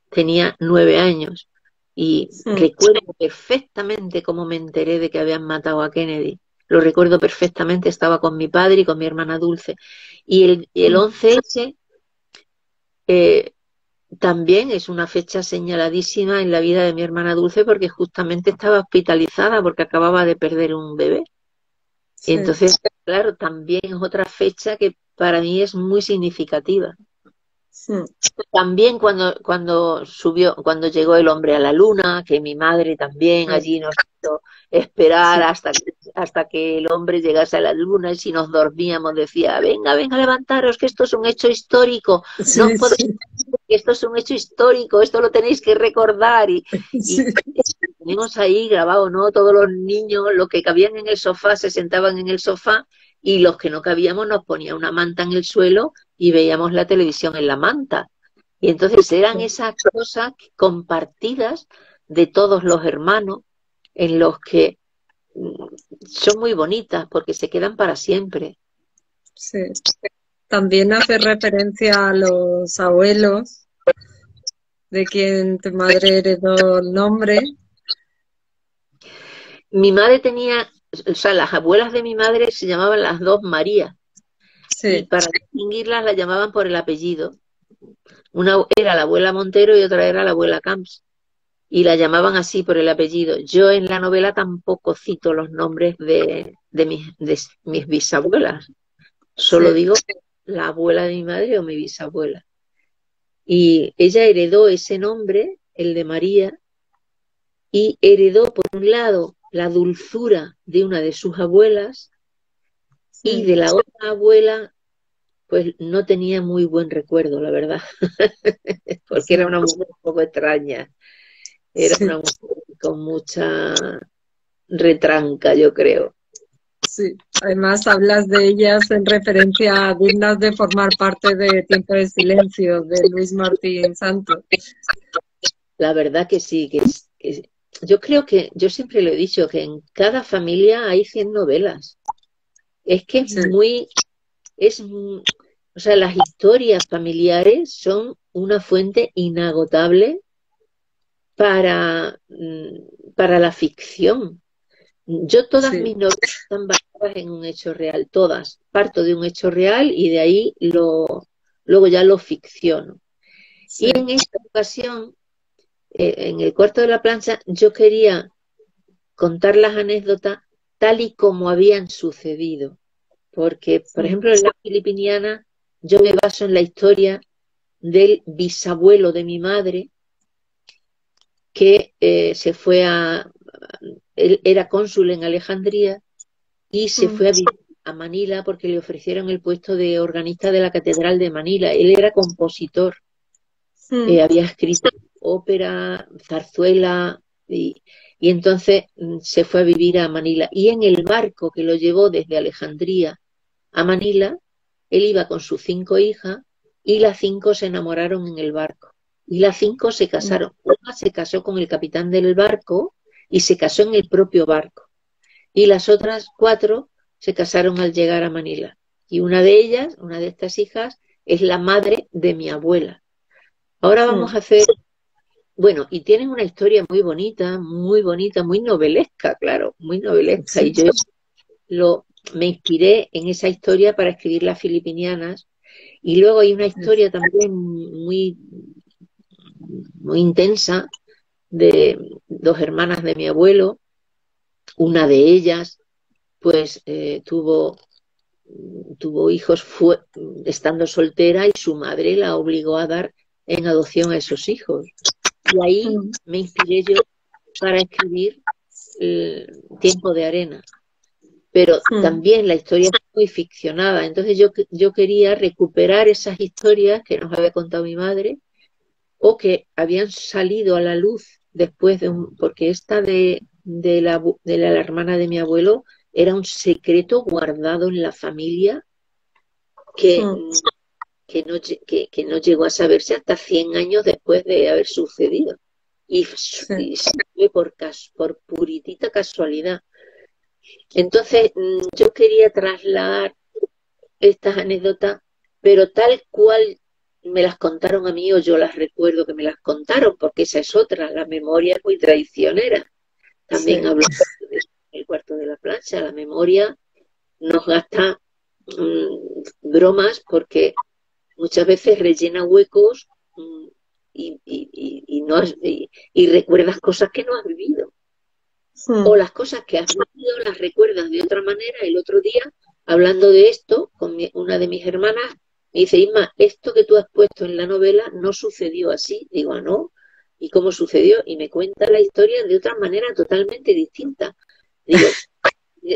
tenía 9 años. Y recuerdo perfectamente cómo me enteré de que habían matado a Kennedy. Lo recuerdo perfectamente, estaba con mi padre y con mi hermana Dulce. Y el 11S también es una fecha señaladísima en la vida de mi hermana Dulce, porque justamente estaba hospitalizada porque acababa de perder un bebé. Y entonces, claro, también es otra fecha que para mí es muy significativa. También cuando llegó el hombre a la luna, que mi madre también allí nos hizo esperar hasta que el hombre llegase a la luna, y si nos dormíamos decía, venga, levantaros, que esto es un hecho histórico, no podéis, que esto es un hecho histórico, esto lo tenéis que recordar. Y tenemos ahí grabado, ¿no? Todos los niños, los que cabían en el sofá se sentaban en el sofá, y los que no cabíamos nos ponía una manta en el suelo y veíamos la televisión en la manta. Y entonces eran esas cosas compartidas de todos los hermanos, en los que son muy bonitas porque se quedan para siempre. Sí. también hace referencia a los abuelos, de quien tu madre heredó el nombre. Mi madre tenía, o sea, las abuelas de mi madre se llamaban las dos María y Sí, para distinguirlas las llamaban por el apellido. Una era la abuela Montero y otra era la abuela Camps. Y la llamaban así por el apellido. Yo en la novela tampoco cito los nombres de mis bisabuelas. Solo sí, digo la abuela de mi madre o mi bisabuela. Y ella heredó ese nombre, el de María, y heredó, por un lado, la dulzura de una de sus abuelas y sí, de la otra abuela, pues no tenía muy buen recuerdo, la verdad, porque era sí, una mujer un poco extraña. Era una sí, mujer con mucha retranca, yo creo. sí. Además, hablas de ellas en referencia a dignas de formar parte de Tiempo de Silencio de Luis Martín Santos. La verdad que sí, yo creo que, yo siempre lo he dicho, que en cada familia hay 100 novelas. Es que Sí, o sea, las historias familiares son una fuente inagotable para la ficción. Yo todas sí, mis novelas están basadas en un hecho real, todas. Parto de un hecho real y de ahí luego ya lo ficciono. Y sí. en esta ocasión, en el cuarto de la plancha, yo quería contar las anécdotas tal y como habían sucedido. Porque, por Mm, ejemplo, en la filipiniana, yo me baso en la historia del bisabuelo de mi madre, que se fue él era cónsul en Alejandría y se mm, fue a vivir a Manila porque le ofrecieron el puesto de organista de la Catedral de Manila. Él era compositor, mm, había escrito ópera, zarzuela y entonces se fue a vivir a Manila. Y en el barco que lo llevó desde Alejandría a Manila, él iba con sus 5 hijas y las 5 se enamoraron en el barco. Y las 5 se mm, casaron. Una se casó con el capitán del barco y se casó en el propio barco. Y las otras 4 se casaron al llegar a Manila. Y una de ellas, una de estas hijas, es la madre de mi abuela. Ahora vamos mm. a hacer, bueno, y tienen una historia muy bonita, muy novelesca, claro, muy novelesca. Y Sí, yo me inspiré en esa historia para escribir Las Filipinianas. Y luego hay una historia también muy, muy intensa de 2 hermanas de mi abuelo. Una de ellas, pues, tuvo hijos estando soltera y su madre la obligó a dar en adopción a esos hijos. Y ahí mm, me inspiré yo para escribir Tiempo de Arena. Pero mm, también la historia es muy ficcionada. Entonces yo quería recuperar esas historias que nos había contado mi madre o que habían salido a la luz después porque esta de la hermana de mi abuelo era un secreto guardado en la familia que, mm. que no llegó a saberse hasta 100 años después de haber sucedido. Y, Sí, y fue por puritita casualidad. Entonces, yo quería trasladar estas anécdotas, pero tal cual me las contaron a mí o yo las recuerdo que me las contaron, porque esa es otra, la memoria es muy traicionera. También sí, hablo del cuarto de la plancha, la memoria nos gasta bromas porque muchas veces rellena huecos y recuerdas cosas que no has vivido. O mm, las cosas que has vivido las recuerdas de otra manera. El otro día, hablando de esto, con una de mis hermanas, me dice, Isma, esto que tú has puesto en la novela no sucedió así. Digo, "Ah, no, ¿y cómo sucedió?". Y me cuenta la historia de otra manera totalmente distinta. Digo,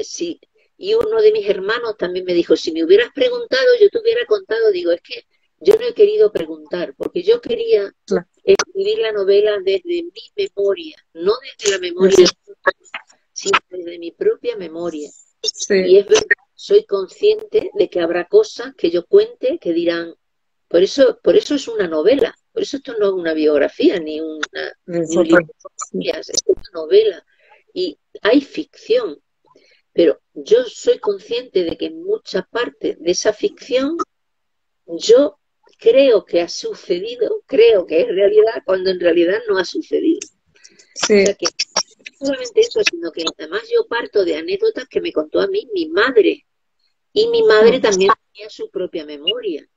sí. Y uno de mis hermanos también me dijo, si me hubieras preguntado, yo te hubiera contado. Digo, es que yo no he querido preguntar, porque yo quería claro, escribir la novela desde mi memoria, no desde la memoria, eso, sino desde mi propia memoria. Y sí, es verdad, soy consciente de que habrá cosas que yo cuente que dirán, por eso es una novela, por eso esto no es una biografía ni eso, un libro sí, de historias, es una novela. Y hay ficción, pero yo soy consciente de que en mucha parte de esa ficción yo creo que ha sucedido, creo que es realidad, cuando en realidad no ha sucedido. O Sí, sea que no solamente eso, sino que además yo parto de anécdotas que me contó a mí mi madre. Y mi madre mm, también tenía su propia memoria.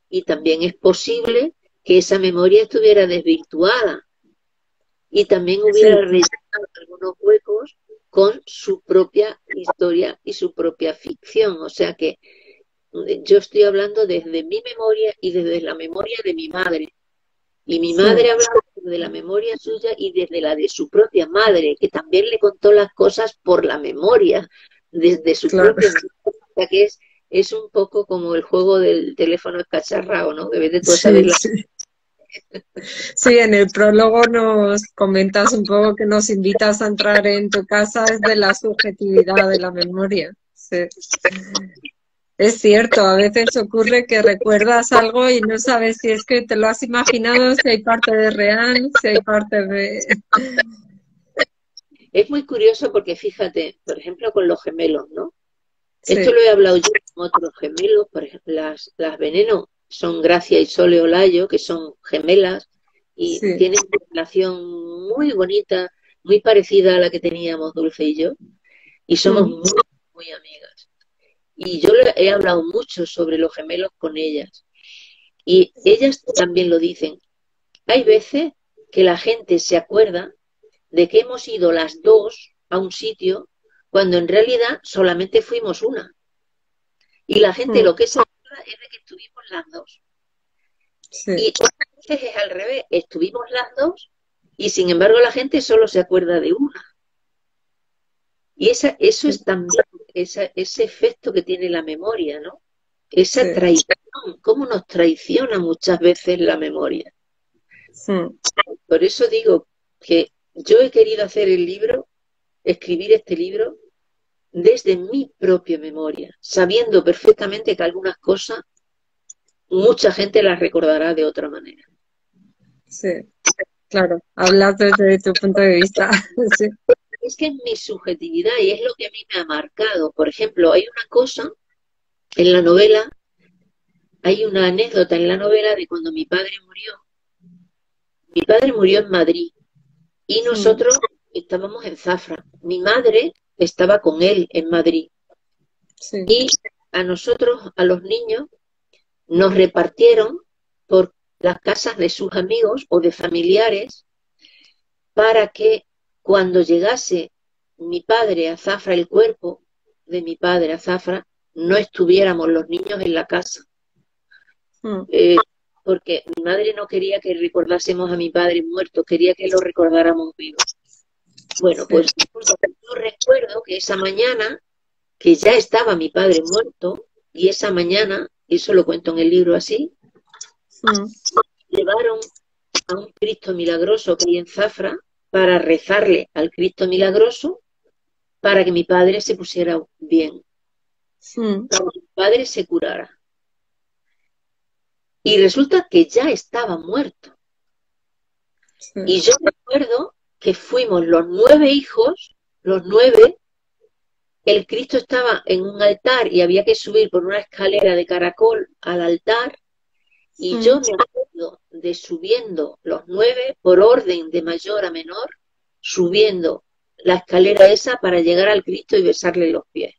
Y también es posible que esa memoria estuviera desvirtuada y también sí, hubiera rellenado algunos huecos con su propia historia y su propia ficción. O sea que yo estoy hablando desde mi memoria y desde la memoria de mi madre. Y mi sí, madre hablaba de la memoria suya y desde la de su propia madre, que también le contó las cosas por la memoria, desde su claro. propia memoria, o sea que es un poco como el juego del teléfono escacharrado, ¿no? Que vete tú a saber Sí, sí. Sí, en el prólogo nos comentas un poco que nos invitas a entrar en tu casa desde la subjetividad de la memoria. Sí. Es cierto, a veces ocurre que recuerdas algo y no sabes si es que te lo has imaginado, si hay parte de real, si hay parte de... Es muy curioso porque fíjate, por ejemplo, con los gemelos, ¿no? Esto Sí, lo he hablado yo con otros gemelos, por ejemplo, las Veneno son Gracia y Sole Olayo, que son gemelas y sí, tienen una relación muy bonita, muy parecida a la que teníamos Dulce y yo, y somos mm, muy, muy amigas. Y yo he hablado mucho sobre los gemelos con ellas, y ellas también lo dicen. Hay veces que la gente se acuerda de que hemos ido las dos a un sitio cuando en realidad solamente fuimos una. Y la gente mm, lo que se acuerda es de que estuvimos las dos. sí, Y otras veces es al revés, estuvimos las dos y sin embargo la gente solo se acuerda de una. Y eso es también ese efecto que tiene la memoria, ¿no? Esa sí, traición, cómo nos traiciona muchas veces la memoria. mm, Por eso digo que yo he querido hacer el libro, escribir este libro, desde mi propia memoria, sabiendo perfectamente que algunas cosas mucha gente las recordará de otra manera. sí, claro, hablas desde tu punto de vista. Sí, Es que es mi subjetividad y es lo que a mí me ha marcado. Por ejemplo, hay una cosa en la novela, hay una anécdota en la novela de cuando mi padre murió. Mi padre murió en Madrid y mm, nosotros estábamos en Zafra. Mi madre estaba con él en Madrid sí, y a nosotros, a los niños, nos repartieron por las casas de sus amigos o de familiares para que cuando llegase mi padre a Zafra, el cuerpo de mi padre a Zafra, no estuviéramos los niños en la casa. mm, Eh, porque mi madre no quería que recordásemos a mi padre muerto, quería que lo recordáramos vivo. Bueno, sí, pues yo recuerdo que esa mañana, que ya estaba mi padre muerto, y esa mañana, eso lo cuento en el libro así, mm, llevaron a un Cristo milagroso que hay en Zafra para rezarle al Cristo milagroso para que mi padre se pusiera bien, mm, para que mi padre se curara. Y resulta que ya estaba muerto. sí, Y yo recuerdo que fuimos los 9 hijos, los 9, el Cristo estaba en un altar y había que subir por una escalera de caracol al altar. Y yo mm, me acuerdo de subiendo los 9 por orden de mayor a menor, subiendo la escalera esa para llegar al Cristo y besarle los pies.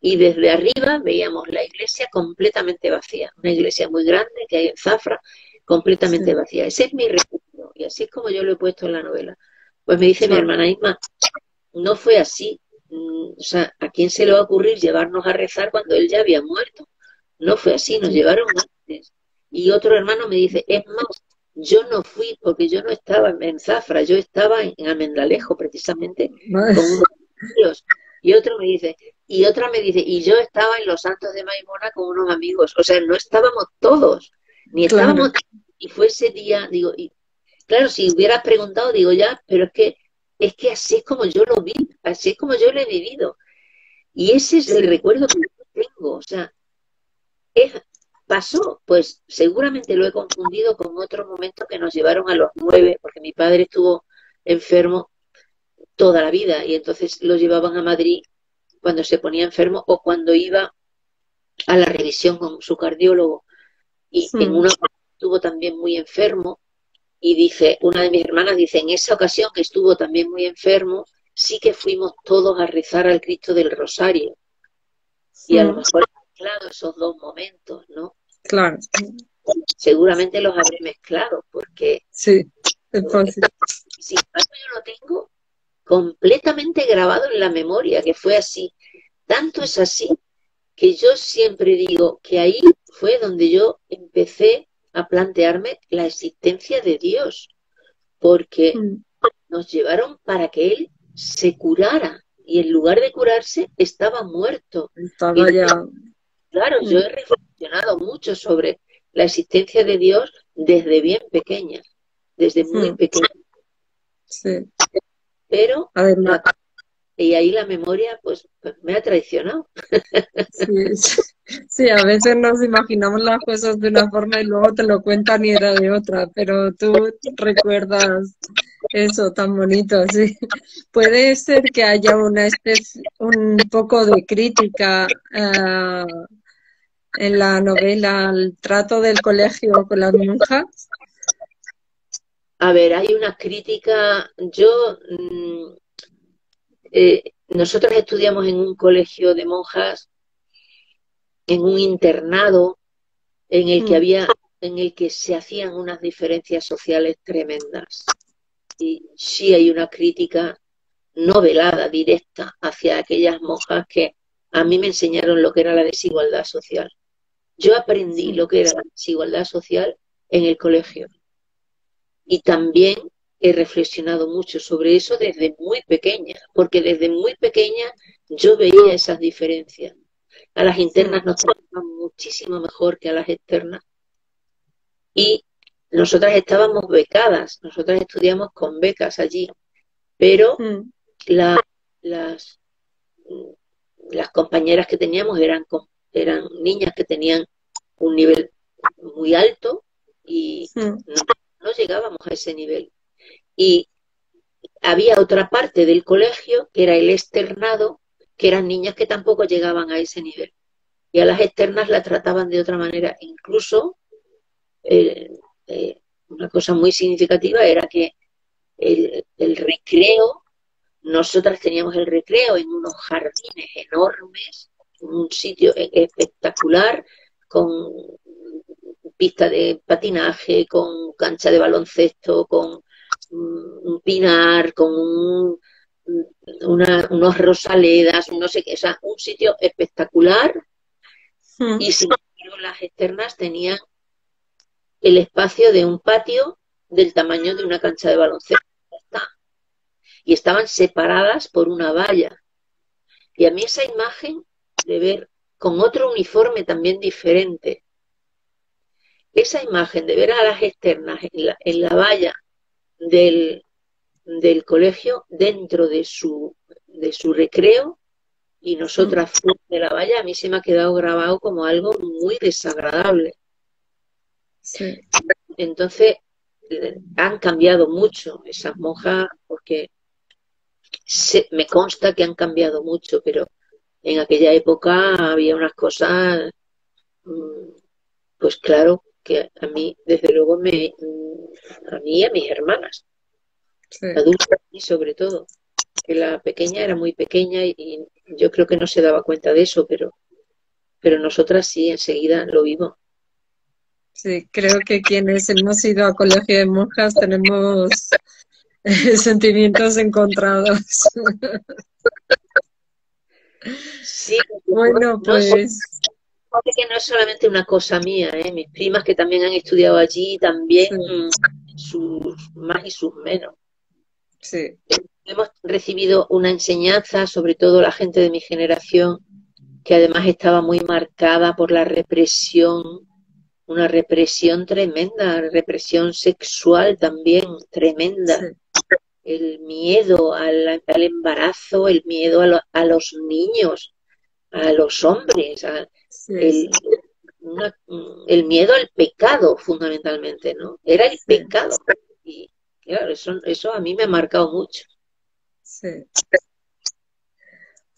Y desde arriba veíamos la iglesia completamente vacía, una iglesia muy grande que hay en Zafra, completamente sí, vacía. Ese es mi recuerdo y así es como yo lo he puesto en la novela. Pues me dice mi claro, hermana Isma, no fue así. O sea, ¿a quién se le va a ocurrir llevarnos a rezar cuando él ya había muerto? No fue así, nos sí. llevaron antes. Y otro hermano me dice, es más, yo no fui porque yo no estaba en Zafra, yo estaba en Almendalejo precisamente con unos amigos. Y otro me dice, y otra me dice, y yo estaba en Los Santos de Maimona con unos amigos. O sea, no estábamos todos, ni estábamos, Claro, y fue ese día, digo, y claro, si hubieras preguntado, digo ya, pero es que así es como yo lo vi, así es como yo lo he vivido. Y ese es el sí, recuerdo que yo tengo. O sea, es, pasó, pues seguramente lo he confundido con otro momento que nos llevaron a los 9, porque mi padre estuvo enfermo toda la vida y entonces lo llevaban a Madrid cuando se ponía enfermo o cuando iba a la revisión con su cardiólogo. y en una estuvo también muy enfermo, y dice, una de mis hermanas dice, en esa ocasión que estuvo también muy enfermo, sí que fuimos todos a rezar al Cristo del Rosario. Y a lo mejor he mezclado esos dos momentos, ¿no? Claro. Seguramente los habré mezclado, porque sí, es fácil. sin embargo yo lo tengo completamente grabado en la memoria, que fue así. Tanto es así que yo siempre digo que ahí fue donde yo empecé a plantearme la existencia de Dios, porque nos llevaron para que Él se curara, y en lugar de curarse estaba muerto. Estaba ya. Claro, yo he reflexionado mucho sobre la existencia de Dios desde bien pequeña, desde muy pequeña. Sí. Pero además, y ahí la memoria pues me ha traicionado. Sí, a veces nos imaginamos las cosas de una forma y luego te lo cuentan y era de otra, pero tú recuerdas eso tan bonito, sí. Puede ser que haya un poco de crítica en la novela al trato del colegio con las monjas. A ver, hay una crítica. Nosotros estudiamos en un colegio de monjas, en un internado, en el que se hacían unas diferencias sociales tremendas. Y sí hay una crítica no velada, directa, hacia aquellas monjas que a mí me enseñaron lo que era la desigualdad social. Yo aprendí lo que era la desigualdad social en el colegio. Y también he reflexionado mucho sobre eso desde muy pequeña, porque desde muy pequeña yo veía esas diferencias. A las internas nos trataban muchísimo mejor que a las externas, y nosotras estábamos becadas, nosotras estudiamos con becas allí, pero las compañeras que teníamos eran niñas que tenían un nivel muy alto y no llegábamos a ese nivel. Y había otra parte del colegio que era el externado, que eran niñas que tampoco llegaban a ese nivel. Y a las externas la trataban de otra manera. Incluso una cosa muy significativa era que el recreo, nosotras teníamos el recreo en unos jardines enormes, en un sitio espectacular, con pista de patinaje, con cancha de baloncesto, con un pinar, con unos rosaledas, no sé qué, o sea, un sitio espectacular. Y sin embargo las externas tenían el espacio de un patio del tamaño de una cancha de baloncesto. Y estaban separadas por una valla. Y a mí esa imagen de ver con otro uniforme también diferente, esa imagen de ver a las externas en la valla del colegio dentro de su recreo y nosotras fuera de la valla, a mí se me ha quedado grabado como algo muy desagradable. Sí. Entonces han cambiado mucho esas monjas, porque me consta que han cambiado mucho, pero en aquella época había unas cosas, pues claro, que a mí, desde luego, a mí y a mis hermanas, adultas y sobre todo, que la pequeña era muy pequeña y yo creo que no se daba cuenta de eso, pero nosotras sí, enseguida lo vimos. Sí, creo que quienes hemos ido a colegio de monjas tenemos sentimientos encontrados. Sí, bueno, pues... que no es solamente una cosa mía, mis primas que también han estudiado allí, también sus más y sus menos. Sí. Hemos recibido una enseñanza, sobre todo la gente de mi generación, que además estaba muy marcada por la represión, una represión tremenda, represión sexual también tremenda. Sí. El miedo al embarazo, el miedo a los niños, a los hombres, el miedo al pecado, fundamentalmente, ¿no? Era el pecado. Y claro, eso a mí me ha marcado mucho. Sí.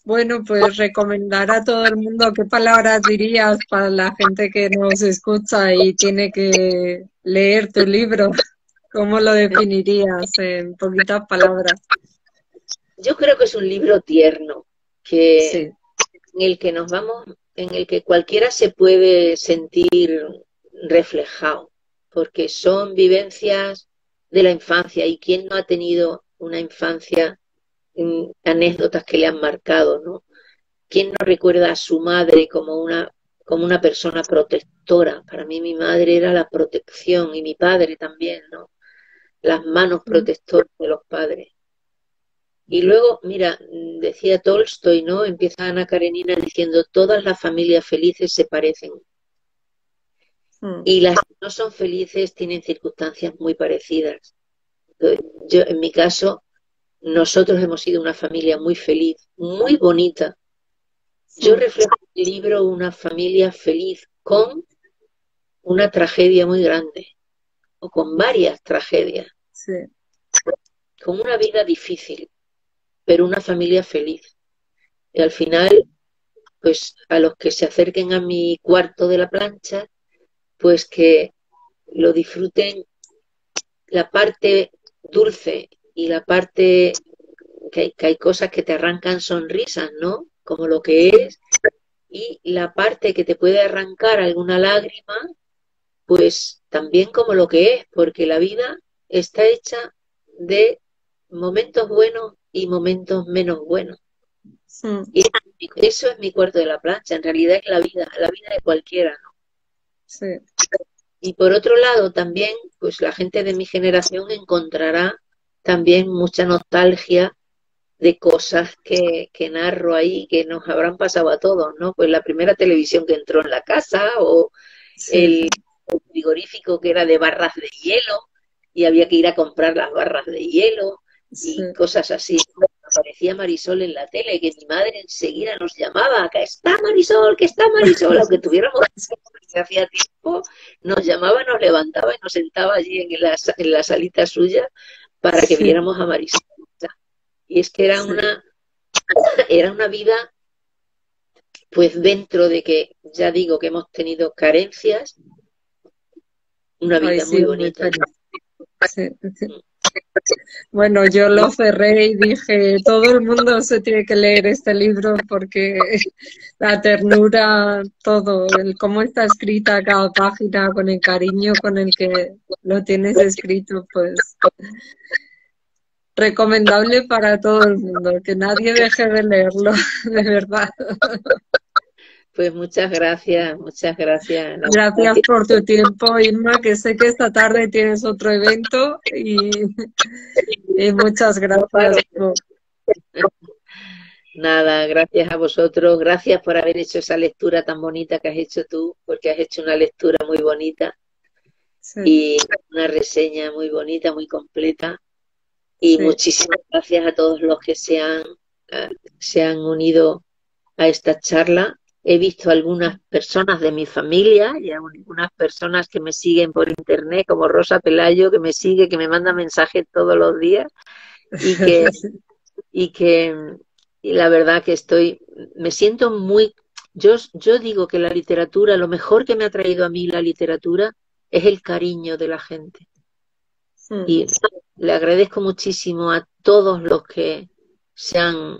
Bueno, pues recomendar a todo el mundo qué palabras dirías para la gente que nos escucha y tiene que leer tu libro. ¿Cómo lo definirías en poquitas palabras? Yo creo que es un libro tierno, que Sí, en el que nos vamos, en el que cualquiera se puede sentir reflejado, porque son vivencias de la infancia y quién no ha tenido una infancia, anécdotas que le han marcado, ¿no? ¿Quién no recuerda a su madre como una persona protectora? Para mí mi madre era la protección y mi padre también, ¿no? Las manos protectoras de los padres. Y luego, mira, decía Tolstoy, ¿no? Empieza Ana Karenina diciendo, todas las familias felices se parecen mm, y las que no son felices tienen circunstancias muy parecidas. Yo, en mi caso, nosotros hemos sido una familia muy feliz, muy bonita. Yo mm, reflejo en el libro una familia feliz con una tragedia muy grande o con varias tragedias, sí, con una vida difícil, pero una familia feliz. Y al final, pues a los que se acerquen a mi cuarto de la plancha, pues que lo disfruten la parte dulce y la parte que hay cosas que te arrancan sonrisas, ¿no? Como lo que es, y la parte que te puede arrancar alguna lágrima, pues también como lo que es, porque la vida está hecha de momentos buenos y momentos menos buenos. mm, Y eso es mi cuarto de la plancha, en realidad es la vida de cualquiera, ¿no? sí, Y por otro lado, también, pues la gente de mi generación encontrará también mucha nostalgia de cosas que narro ahí, que nos habrán pasado a todos, ¿no? Pues la primera televisión que entró en la casa o sí, el frigorífico que era de barras de hielo y había que ir a comprar las barras de hielo sí, y cosas así. Aparecía Marisol en la tele, que mi madre enseguida nos llamaba, que está Marisol, aunque tuviéramos que hacía tiempo, nos llamaba, nos levantaba y nos sentaba allí en la salita suya para que sí, viéramos a Marisol. Y es que sí. era una vida, pues dentro de que ya digo que hemos tenido carencias, una Ay, vida sí, muy muy bonita. feliz. Sí, sí. Bueno, yo lo cerré y dije, todo el mundo se tiene que leer este libro porque la ternura, todo, el cómo está escrita cada página, con el cariño con el que lo tienes escrito, pues recomendable para todo el mundo, que nadie deje de leerlo, de verdad. Pues muchas gracias. Gracias por tu tiempo, Irma, que sé que esta tarde tienes otro evento y muchas No gracias paro. por... Nada, gracias a vosotros, gracias por haber hecho esa lectura tan bonita que has hecho tú, porque has hecho una lectura muy bonita Sí, y una reseña muy bonita, muy completa. Y sí. muchísimas gracias a todos los que se han unido a esta charla. He visto algunas personas de mi familia y algunas personas que me siguen por internet, como Rosa Pelayo, que me sigue, que me manda mensajes todos los días y que, y que y la verdad que me siento muy, yo digo que la literatura, lo mejor que me ha traído a mí la literatura es el cariño de la gente. Mm, Y le agradezco muchísimo a todos los que se han,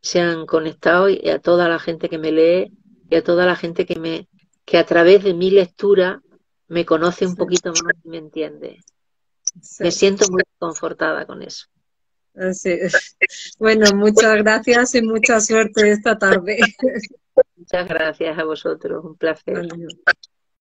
se han conectado y a toda la gente que me lee y a toda la gente que a través de mi lectura me conoce un sí, poquito más y me entiende. sí, Me siento muy confortada con eso. así es. Bueno, muchas gracias y mucha suerte esta tarde. Muchas gracias a vosotros, un placer. Adiós.